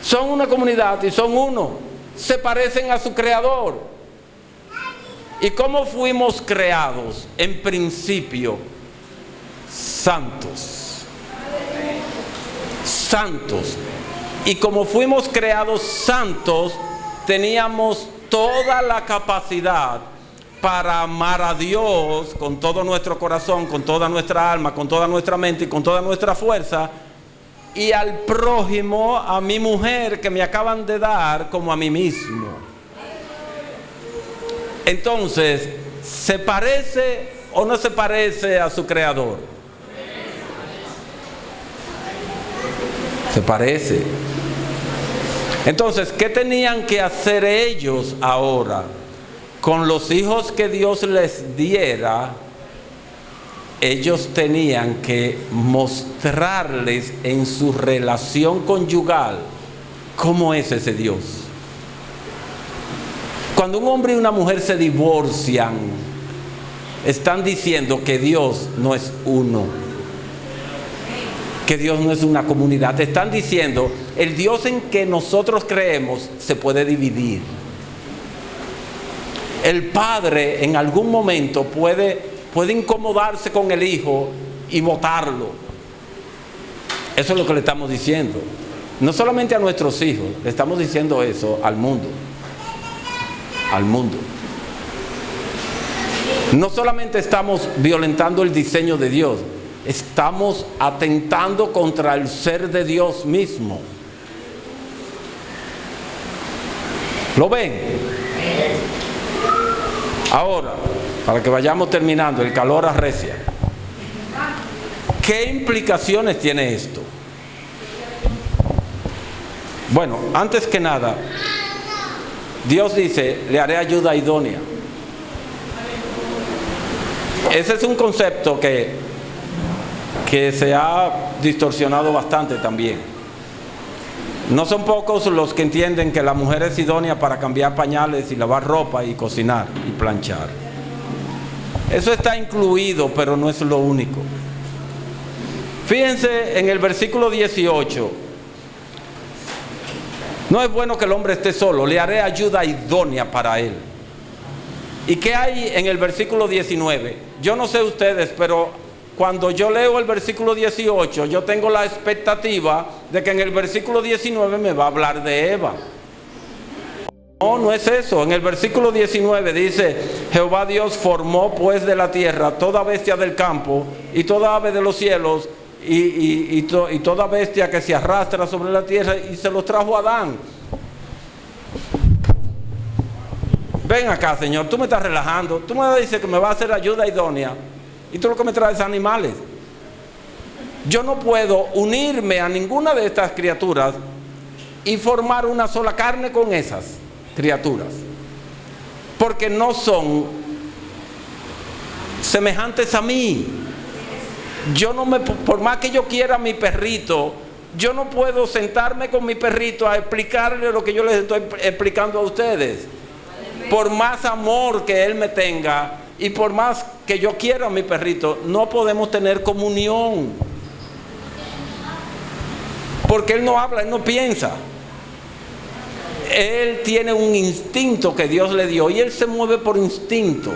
Son una comunidad y son uno. Se parecen a su creador. ¿Y cómo fuimos creados? En principio, santos. Santos. Y como fuimos creados santos, teníamos toda la capacidad para amar a Dios con todo nuestro corazón, con toda nuestra alma, con toda nuestra mente y con toda nuestra fuerza, y al prójimo, a mi mujer que me acaban de dar, como a mí mismo. Entonces, ¿se parece o no se parece a su creador? Se parece. Entonces, ¿qué tenían que hacer ellos ahora? Con los hijos que Dios les diera, ellos tenían que mostrarles en su relación conyugal cómo es ese Dios. Cuando un hombre y una mujer se divorcian, están diciendo que Dios no es uno, que Dios no es una comunidad. Están diciendo, el Dios en que nosotros creemos se puede dividir. El padre en algún momento puede incomodarse con el hijo y botarlo. Eso es lo que le estamos diciendo. No solamente a nuestros hijos, le estamos diciendo eso al mundo. Al mundo. No solamente estamos violentando el diseño de Dios, estamos atentando contra el ser de Dios mismo. ¿Lo ven? Ahora, para que vayamos terminando, el calor arrecia. ¿Qué implicaciones tiene esto? Bueno, antes que nada, Dios dice, le haré ayuda idónea. Ese es un concepto que se ha distorsionado bastante también. No son pocos los que entienden que la mujer es idónea para cambiar pañales y lavar ropa y cocinar y planchar. Eso está incluido, pero no es lo único. Fíjense en el versículo 18. No es bueno que el hombre esté solo, le haré ayuda idónea para él. ¿Y qué hay en el versículo 19? Yo no sé ustedes, pero cuando yo leo el versículo 18, yo tengo la expectativa de que en el versículo 19 me va a hablar de Eva. No, no es eso. En el versículo 19 dice, Jehová Dios formó pues de la tierra toda bestia del campo y toda ave de los cielos y toda bestia que se arrastra sobre la tierra, y se los trajo a Adán. Ven acá, Señor, tú me estás relajando. Tú me dices que me va a hacer ayuda idónea y tú lo que me traes es animales. Yo no puedo unirme a ninguna de estas criaturas y formar una sola carne con esas criaturas, porque no son semejantes a mí. Yo no me, por más que yo quiera a mi perrito, yo no puedo sentarme con mi perrito a explicarle lo que yo les estoy explicando a ustedes. Por más amor que él me tenga y por más que yo quiera a mi perrito, no podemos tener comunión, porque él no habla, él no piensa. Él tiene un instinto que Dios le dio y él se mueve por instinto.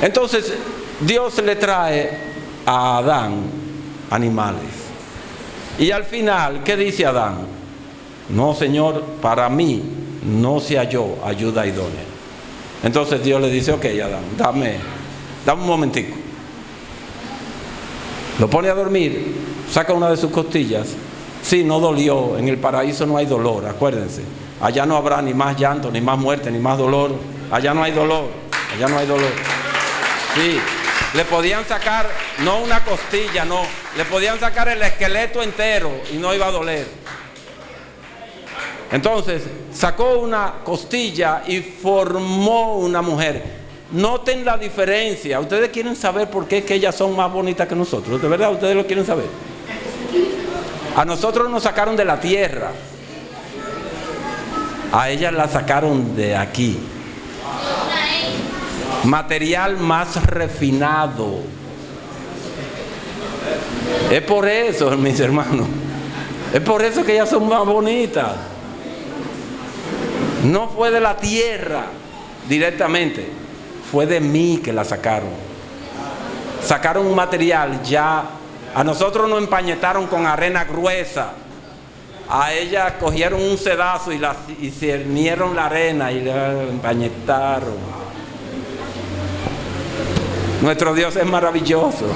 Entonces Dios le trae a Adán animales. Y al final, ¿qué dice Adán? No, Señor, para mí no se halló ayuda idónea. Entonces Dios le dice, ok, Adán, dame un momentico. Lo pone a dormir, saca una de sus costillas. Sí, no dolió. En el paraíso no hay dolor, acuérdense. Allá no habrá ni más llanto, ni más muerte, ni más dolor. Allá no hay dolor, allá no hay dolor. Sí, le podían sacar, no una costilla, no. Le podían sacar el esqueleto entero y no iba a doler. Entonces, sacó una costilla y formó una mujer. Noten la diferencia. Ustedes quieren saber por qué es que ellas son más bonitas que nosotros. ¿De verdad ustedes lo quieren saber? A nosotros nos sacaron de la tierra. A ellas la sacaron de aquí. Material más refinado. Es por eso, mis hermanos. Es por eso que ellas son más bonitas. No fue de la tierra directamente. Fue de mí que la sacaron. Sacaron un material ya. A nosotros nos empañetaron con arena gruesa. A ellas cogieron un sedazo y cernieron la arena y la empañetaron. Nuestro Dios es maravilloso.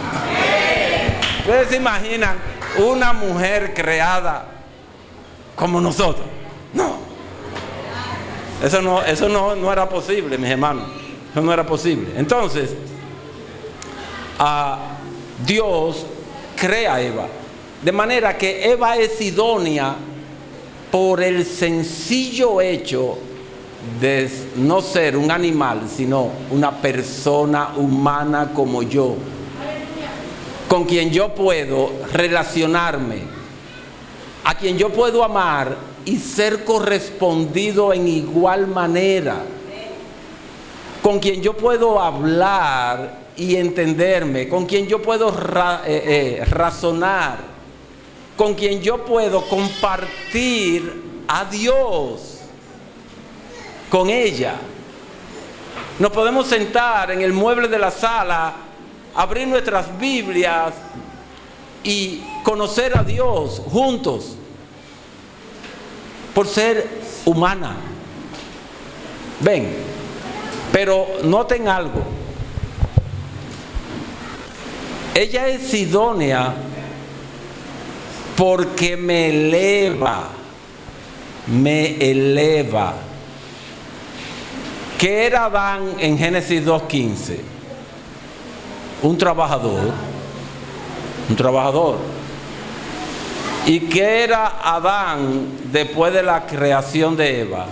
¿Ustedes se imaginan una mujer creada como nosotros? No. Eso no era posible, mis hermanos. Eso no era posible. Entonces, Dios crea a Eva. De manera que Eva es idónea por el sencillo hecho de no ser un animal, sino una persona humana como yo, con quien yo puedo relacionarme, a quien yo puedo amar y ser correspondido en igual manera, con quien yo puedo hablar y entenderme, con quien yo puedo razonar, con quien yo puedo compartir a Dios con ella. Nos podemos sentar en el mueble de la sala, abrir nuestras Biblias y conocer a Dios juntos por ser humana. Ven, pero noten algo. Ella es idónea porque me eleva. ¿Qué era Adán en Génesis 2:15? Un trabajador. ¿Y qué era Adán después de la creación de Eva?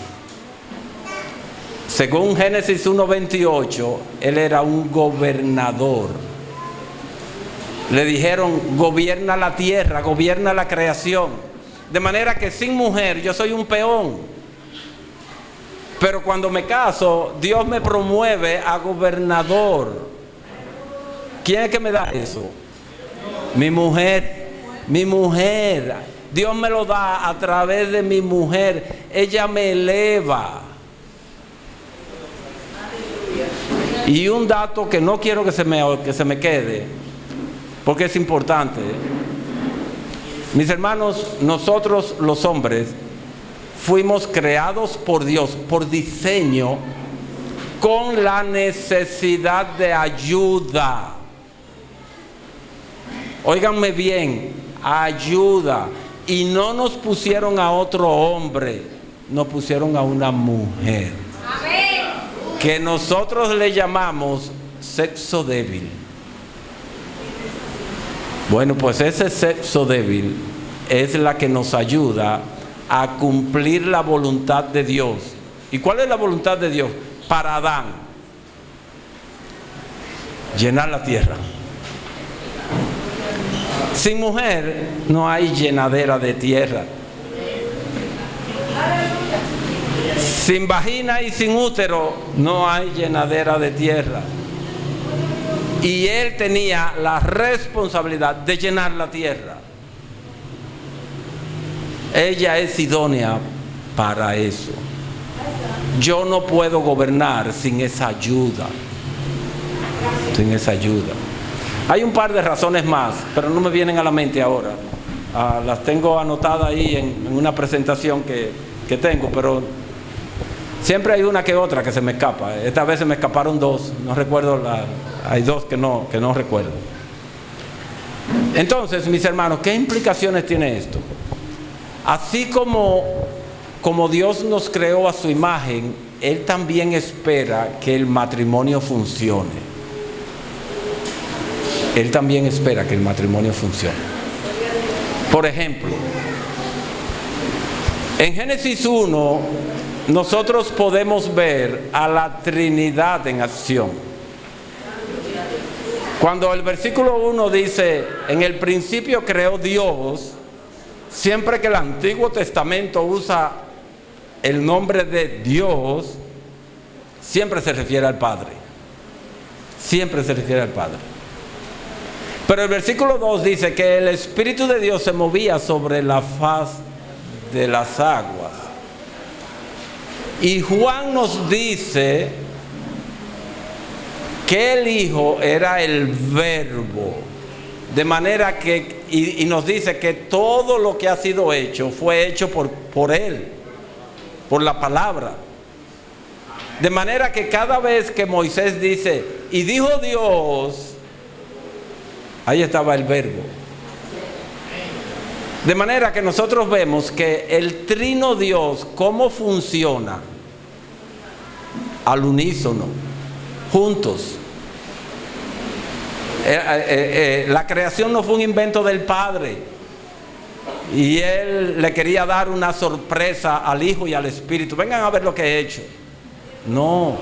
Según Génesis 1:28, él era un gobernador. Le dijeron, gobierna la tierra, gobierna la creación. De manera que sin mujer yo soy un peón. Pero cuando me caso, Dios me promueve a gobernador. ¿Quién es que me da eso? Mi mujer. Dios me lo da a través de mi mujer. Ella me eleva. Y un dato que no quiero que se me quede, porque es importante. Mis hermanos, nosotros los hombres fuimos creados por Dios, por diseño, con la necesidad de ayuda. Óiganme bien, ayuda. Y no nos pusieron a otro hombre, nos pusieron a una mujer. Amén. Que nosotros le llamamos sexo débil. Bueno, pues ese sexo débil es la que nos ayuda a cumplir la voluntad de Dios. ¿Y cuál es la voluntad de Dios? Para Adán, llenar la tierra. Sin mujer no hay llenadera de tierra. Sin vagina y sin útero no hay llenadera de tierra. Y él tenía la responsabilidad de llenar la tierra. Ella es idónea para eso. Yo no puedo gobernar sin esa ayuda. Hay un par de razones más, pero no me vienen a la mente ahora. Las tengo anotadas ahí en una presentación que tengo, pero siempre hay una que otra que se me escapa. Esta vez se me escaparon dos, no recuerdo, hay dos que no recuerdo. Entonces, mis hermanos, ¿qué implicaciones tiene esto? Así como Dios nos creó a su imagen, Él también espera que el matrimonio funcione. Él también espera que el matrimonio funcione. Por ejemplo, en Génesis 1, nosotros podemos ver a la Trinidad en acción. Cuando el versículo 1 dice, en el principio creó Dios, siempre que el Antiguo Testamento usa el nombre de Dios, siempre se refiere al Padre. Siempre se refiere al Padre. Pero el versículo 2 dice que el Espíritu de Dios se movía sobre la faz de las aguas. Y Juan nos dice que el Hijo era el Verbo. De manera que, y nos dice que todo lo que ha sido hecho fue hecho por Él, por la palabra. De manera que cada vez que Moisés dice, y dijo Dios, ahí estaba el Verbo. De manera que nosotros vemos que el trino Dios, ¿cómo funciona? al unísono, juntos. La creación no fue un invento del Padre y Él le quería dar una sorpresa al Hijo y al Espíritu. Vengan a ver lo que he hecho. No.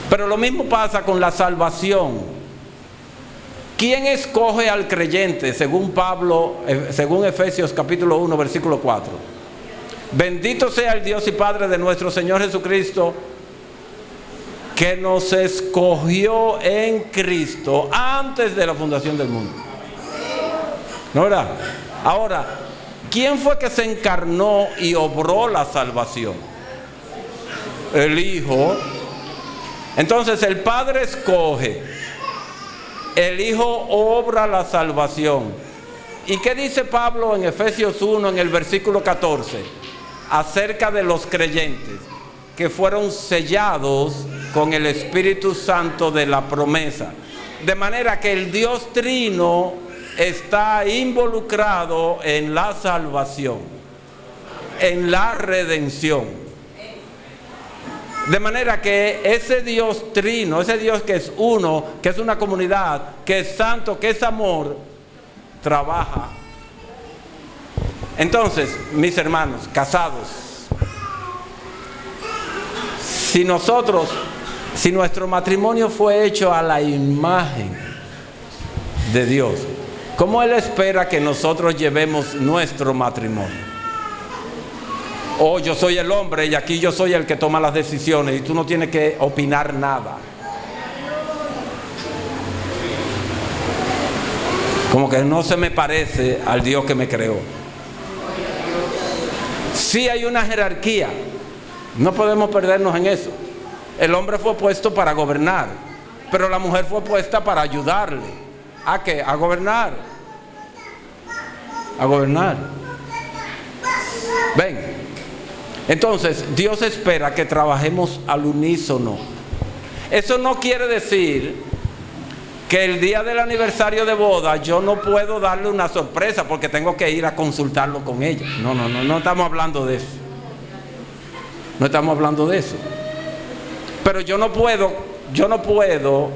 Pero lo mismo pasa con la salvación. ¿Quién escoge al creyente? Según Pablo, según Efesios capítulo 1 versículo 4. Bendito sea el Dios y Padre de nuestro Señor Jesucristo, que nos escogió en Cristo antes de la fundación del mundo. ¿No verdad? Ahora, ¿quién fue que se encarnó y obró la salvación? El Hijo. Entonces el Padre escoge, el Hijo obra la salvación. ¿Y qué dice Pablo en Efesios 1 en el versículo 14? Acerca de los creyentes que fueron sellados con el Espíritu Santo de la promesa. De manera que el Dios Trino está involucrado en la salvación, en la redención. De manera que ese Dios Trino, ese Dios que es uno, que es una comunidad, que es santo, que es amor, trabaja. Entonces, mis hermanos, casados, si nuestro matrimonio fue hecho a la imagen de Dios, ¿cómo Él espera que nosotros llevemos nuestro matrimonio? Oh, yo soy el hombre y aquí yo soy el que toma las decisiones y tú no tienes que opinar nada. Como que no se me parece al Dios que me creó. Sí hay una jerarquía, no podemos perdernos en eso. El hombre fue puesto para gobernar, pero la mujer fue puesta para ayudarle. ¿A qué? A gobernar. A gobernar. Ven. Entonces, Dios espera que trabajemos al unísono. Eso no quiere decir que el día del aniversario de boda yo no puedo darle una sorpresa porque tengo que ir a consultarlo con ella. No estamos hablando de eso. No estamos hablando de eso. Pero yo no puedo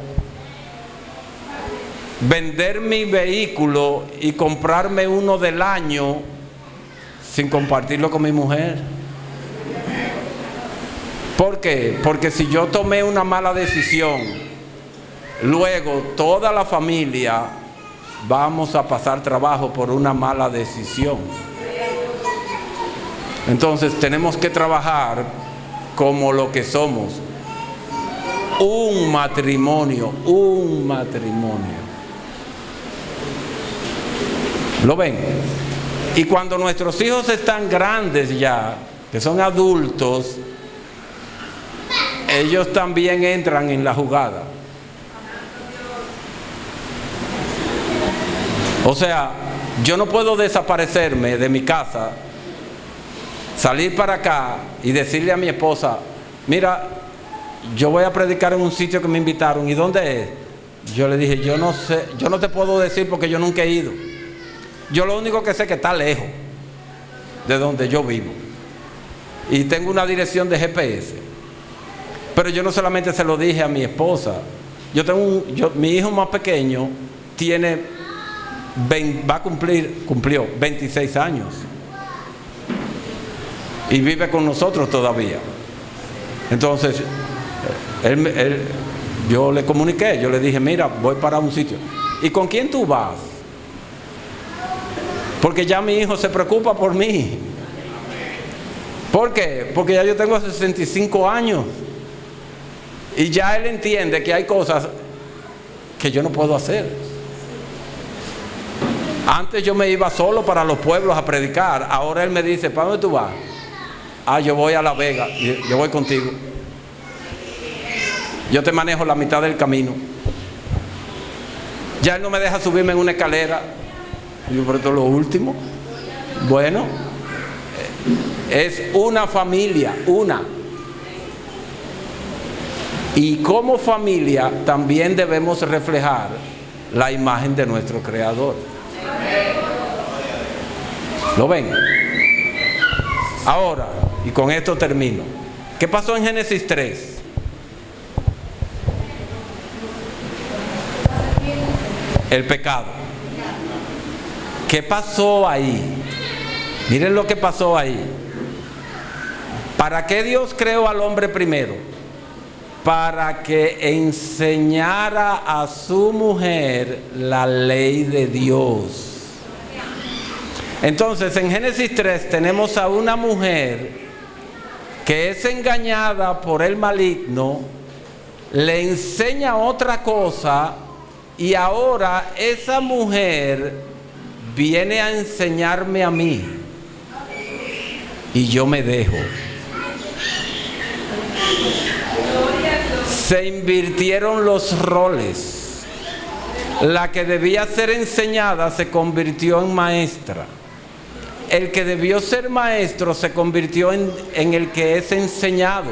vender mi vehículo y comprarme uno del año sin compartirlo con mi mujer. ¿Por qué? Porque si yo tomé una mala decisión, luego toda la familia vamos a pasar trabajo por una mala decisión. Entonces tenemos que trabajar como lo que somos. Un matrimonio. ¿Lo ven? Y cuando nuestros hijos están grandes ya, que son adultos, ellos también entran en la jugada. O sea, yo no puedo desaparecerme de mi casa, salir para acá y decirle a mi esposa, mira, yo voy a predicar en un sitio que me invitaron. ¿Y dónde es? Yo le dije, yo no sé, yo no te puedo decir porque yo nunca he ido. Yo lo único que sé es que está lejos de donde yo vivo. Y tengo una dirección de GPS. Pero yo no solamente se lo dije a mi esposa. Mi hijo más pequeño cumplió 26 años. Y vive con nosotros todavía. Entonces, yo le comuniqué, yo le dije, mira, voy para un sitio. ¿Y con quién tú vas? Porque ya mi hijo se preocupa por mí. ¿Por qué? Porque ya yo tengo 65 años. Y ya él entiende que hay cosas que yo no puedo hacer. Antes yo me iba solo para los pueblos a predicar. Ahora él me dice, ¿para dónde tú vas? Ah, yo voy a La Vega. Yo voy contigo. Yo te manejo la mitad del camino. Ya él no me deja subirme en una escalera. Yo, pero esto es lo último. Bueno, es una familia, una. Y como familia también debemos reflejar la imagen de nuestro Creador. ¿Lo ven? Ahora, y con esto termino. ¿Qué pasó en Génesis 3? El pecado. ¿Qué pasó ahí? Miren lo que pasó ahí. ¿Para qué Dios creó al hombre primero? Para que enseñara a su mujer la ley de Dios. Entonces, en Génesis 3 tenemos a una mujer que es engañada por el maligno, le enseña otra cosa y ahora esa mujer viene a enseñarme a mí y yo me dejo. Se invirtieron los roles. La que debía ser enseñada se convirtió en maestra. El que debió ser maestro se convirtió en el que es enseñado.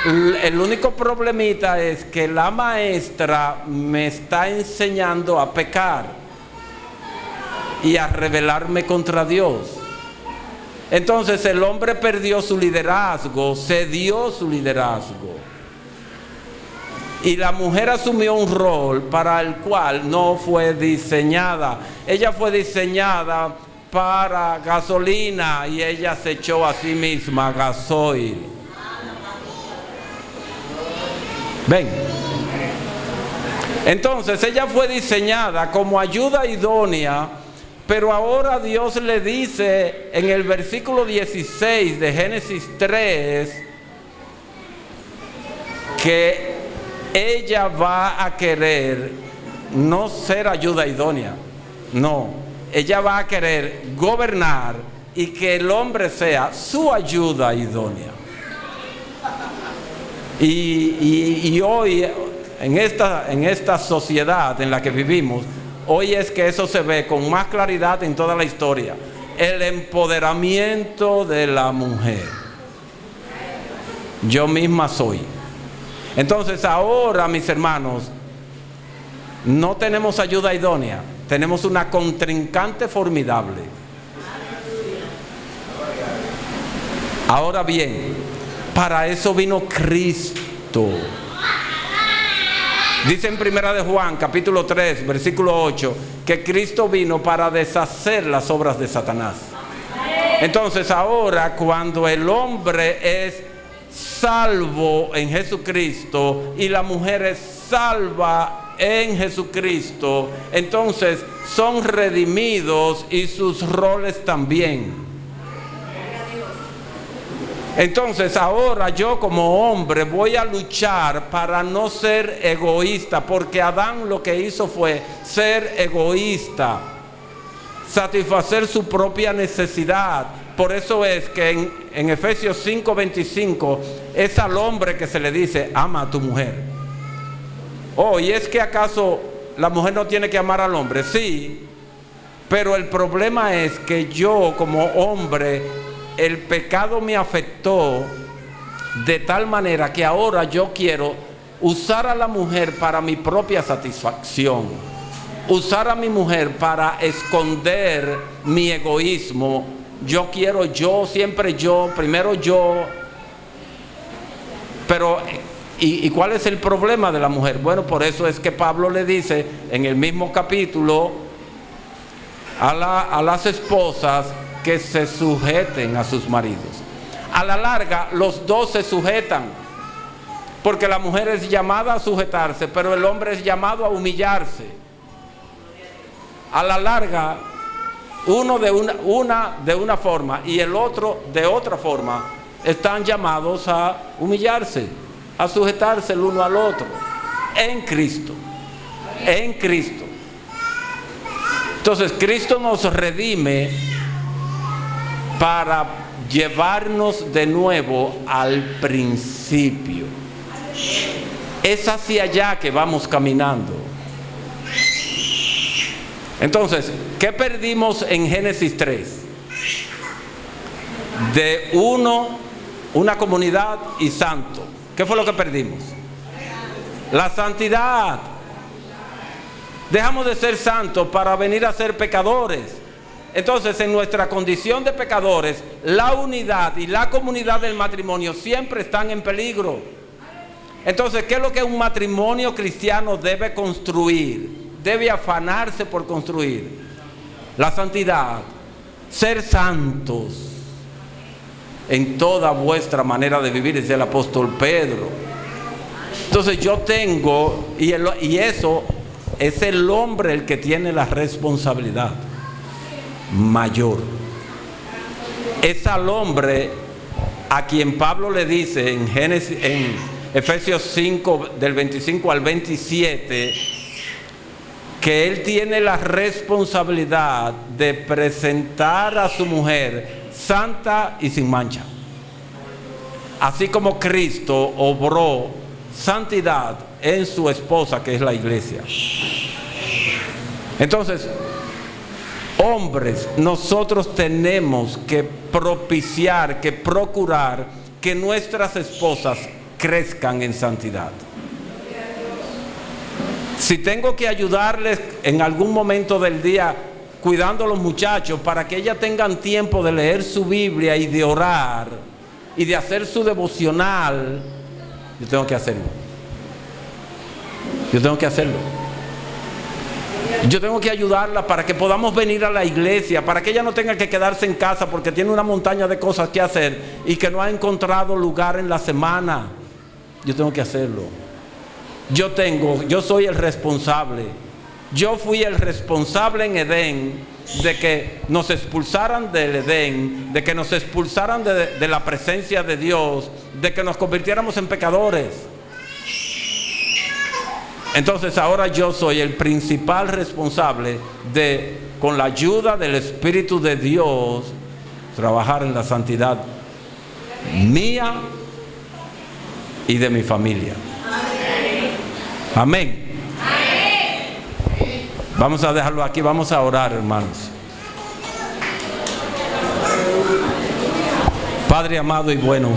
El único problemita es que la maestra me está enseñando a pecar y a rebelarme contra Dios. Entonces el hombre perdió su liderazgo, cedió su liderazgo. Y la mujer asumió un rol para el cual no fue diseñada. Ella fue diseñada para gasolina y ella se echó a sí misma gasoil. Ven. Entonces ella fue diseñada como ayuda idónea, pero ahora Dios le dice en el versículo 16 de Génesis 3 que ella va a querer no ser ayuda idónea, no, ella va a querer gobernar y que el hombre sea su ayuda idónea. Y hoy, en esta sociedad en la que vivimos, hoy es que eso se ve con más claridad en toda la historia. El empoderamiento de la mujer. Yo misma soy. Entonces ahora, mis hermanos, no tenemos ayuda idónea, tenemos una contrincante formidable. Ahora bien, para eso vino Cristo. Dice en Primera de Juan, capítulo 3, versículo 8, que Cristo vino para deshacer las obras de Satanás. Entonces ahora, cuando el hombre es salvo en Jesucristo y la mujer es salva en Jesucristo, entonces son redimidos y sus roles también. Entonces ahora yo como hombre voy a luchar para no ser egoísta, porque Adán lo que hizo fue ser egoísta, satisfacer su propia necesidad. Por eso es que en Efesios 5:25 es al hombre que se le dice: ama a tu mujer. Oh, ¿y es que acaso la mujer no tiene que amar al hombre? Sí, pero el problema es que yo como hombre, el pecado me afectó de tal manera que ahora yo quiero usar a la mujer para mi propia satisfacción, usar a mi mujer para esconder mi egoísmo. Yo quiero yo, siempre yo, primero yo. Pero, ¿y cuál es el problema de la mujer? Bueno, por eso es que Pablo le dice en el mismo capítulo a las esposas que se sujeten a sus maridos. A la larga, los dos se sujetan, porque la mujer es llamada a sujetarse, pero el hombre es llamado a humillarse. A la larga, uno de una forma y el otro de otra forma, están llamados a humillarse, a sujetarse el uno al otro, en Cristo, en Cristo. Entonces, Cristo nos redime para llevarnos de nuevo al principio. Es hacia allá que vamos caminando. Entonces, ¿qué perdimos en Génesis 3? De una comunidad y santo. ¿Qué fue lo que perdimos? La santidad. Dejamos de ser santos para venir a ser pecadores. Entonces, en nuestra condición de pecadores, la unidad y la comunidad del matrimonio siempre están en peligro. Entonces, ¿qué es lo que un matrimonio cristiano debe construir? Debe afanarse por construir la santidad, ser santos en toda vuestra manera de vivir, dice el apóstol Pedro. Entonces yo tengo, y eso es el hombre el que tiene la responsabilidad mayor. Es al hombre a quien Pablo le dice en Efesios 5 del 25 al 27 que él tiene la responsabilidad de presentar a su mujer santa y sin mancha, así como Cristo obró santidad en su esposa, que es la iglesia. Entonces, hombres, nosotros tenemos que propiciar, que procurar que nuestras esposas crezcan en santidad. Si tengo que ayudarles en algún momento del día cuidando a los muchachos para que ellas tengan tiempo de leer su Biblia y de orar y de hacer su devocional, yo tengo que hacerlo. Yo tengo que hacerlo. Yo tengo que ayudarla para que podamos venir a la iglesia, para que ella no tenga que quedarse en casa porque tiene una montaña de cosas que hacer y que no ha encontrado lugar en la semana. Yo tengo que hacerlo. Yo soy el responsable. Yo fui el responsable en Edén de que nos expulsaran del Edén, de que nos expulsaran de la presencia de Dios, de que nos convirtiéramos en pecadores. Entonces ahora yo soy el principal responsable de, con la ayuda del Espíritu de Dios, trabajar en la santidad mía y de mi familia. Amén. Vamos a dejarlo aquí, vamos a orar, hermanos. Padre amado y bueno,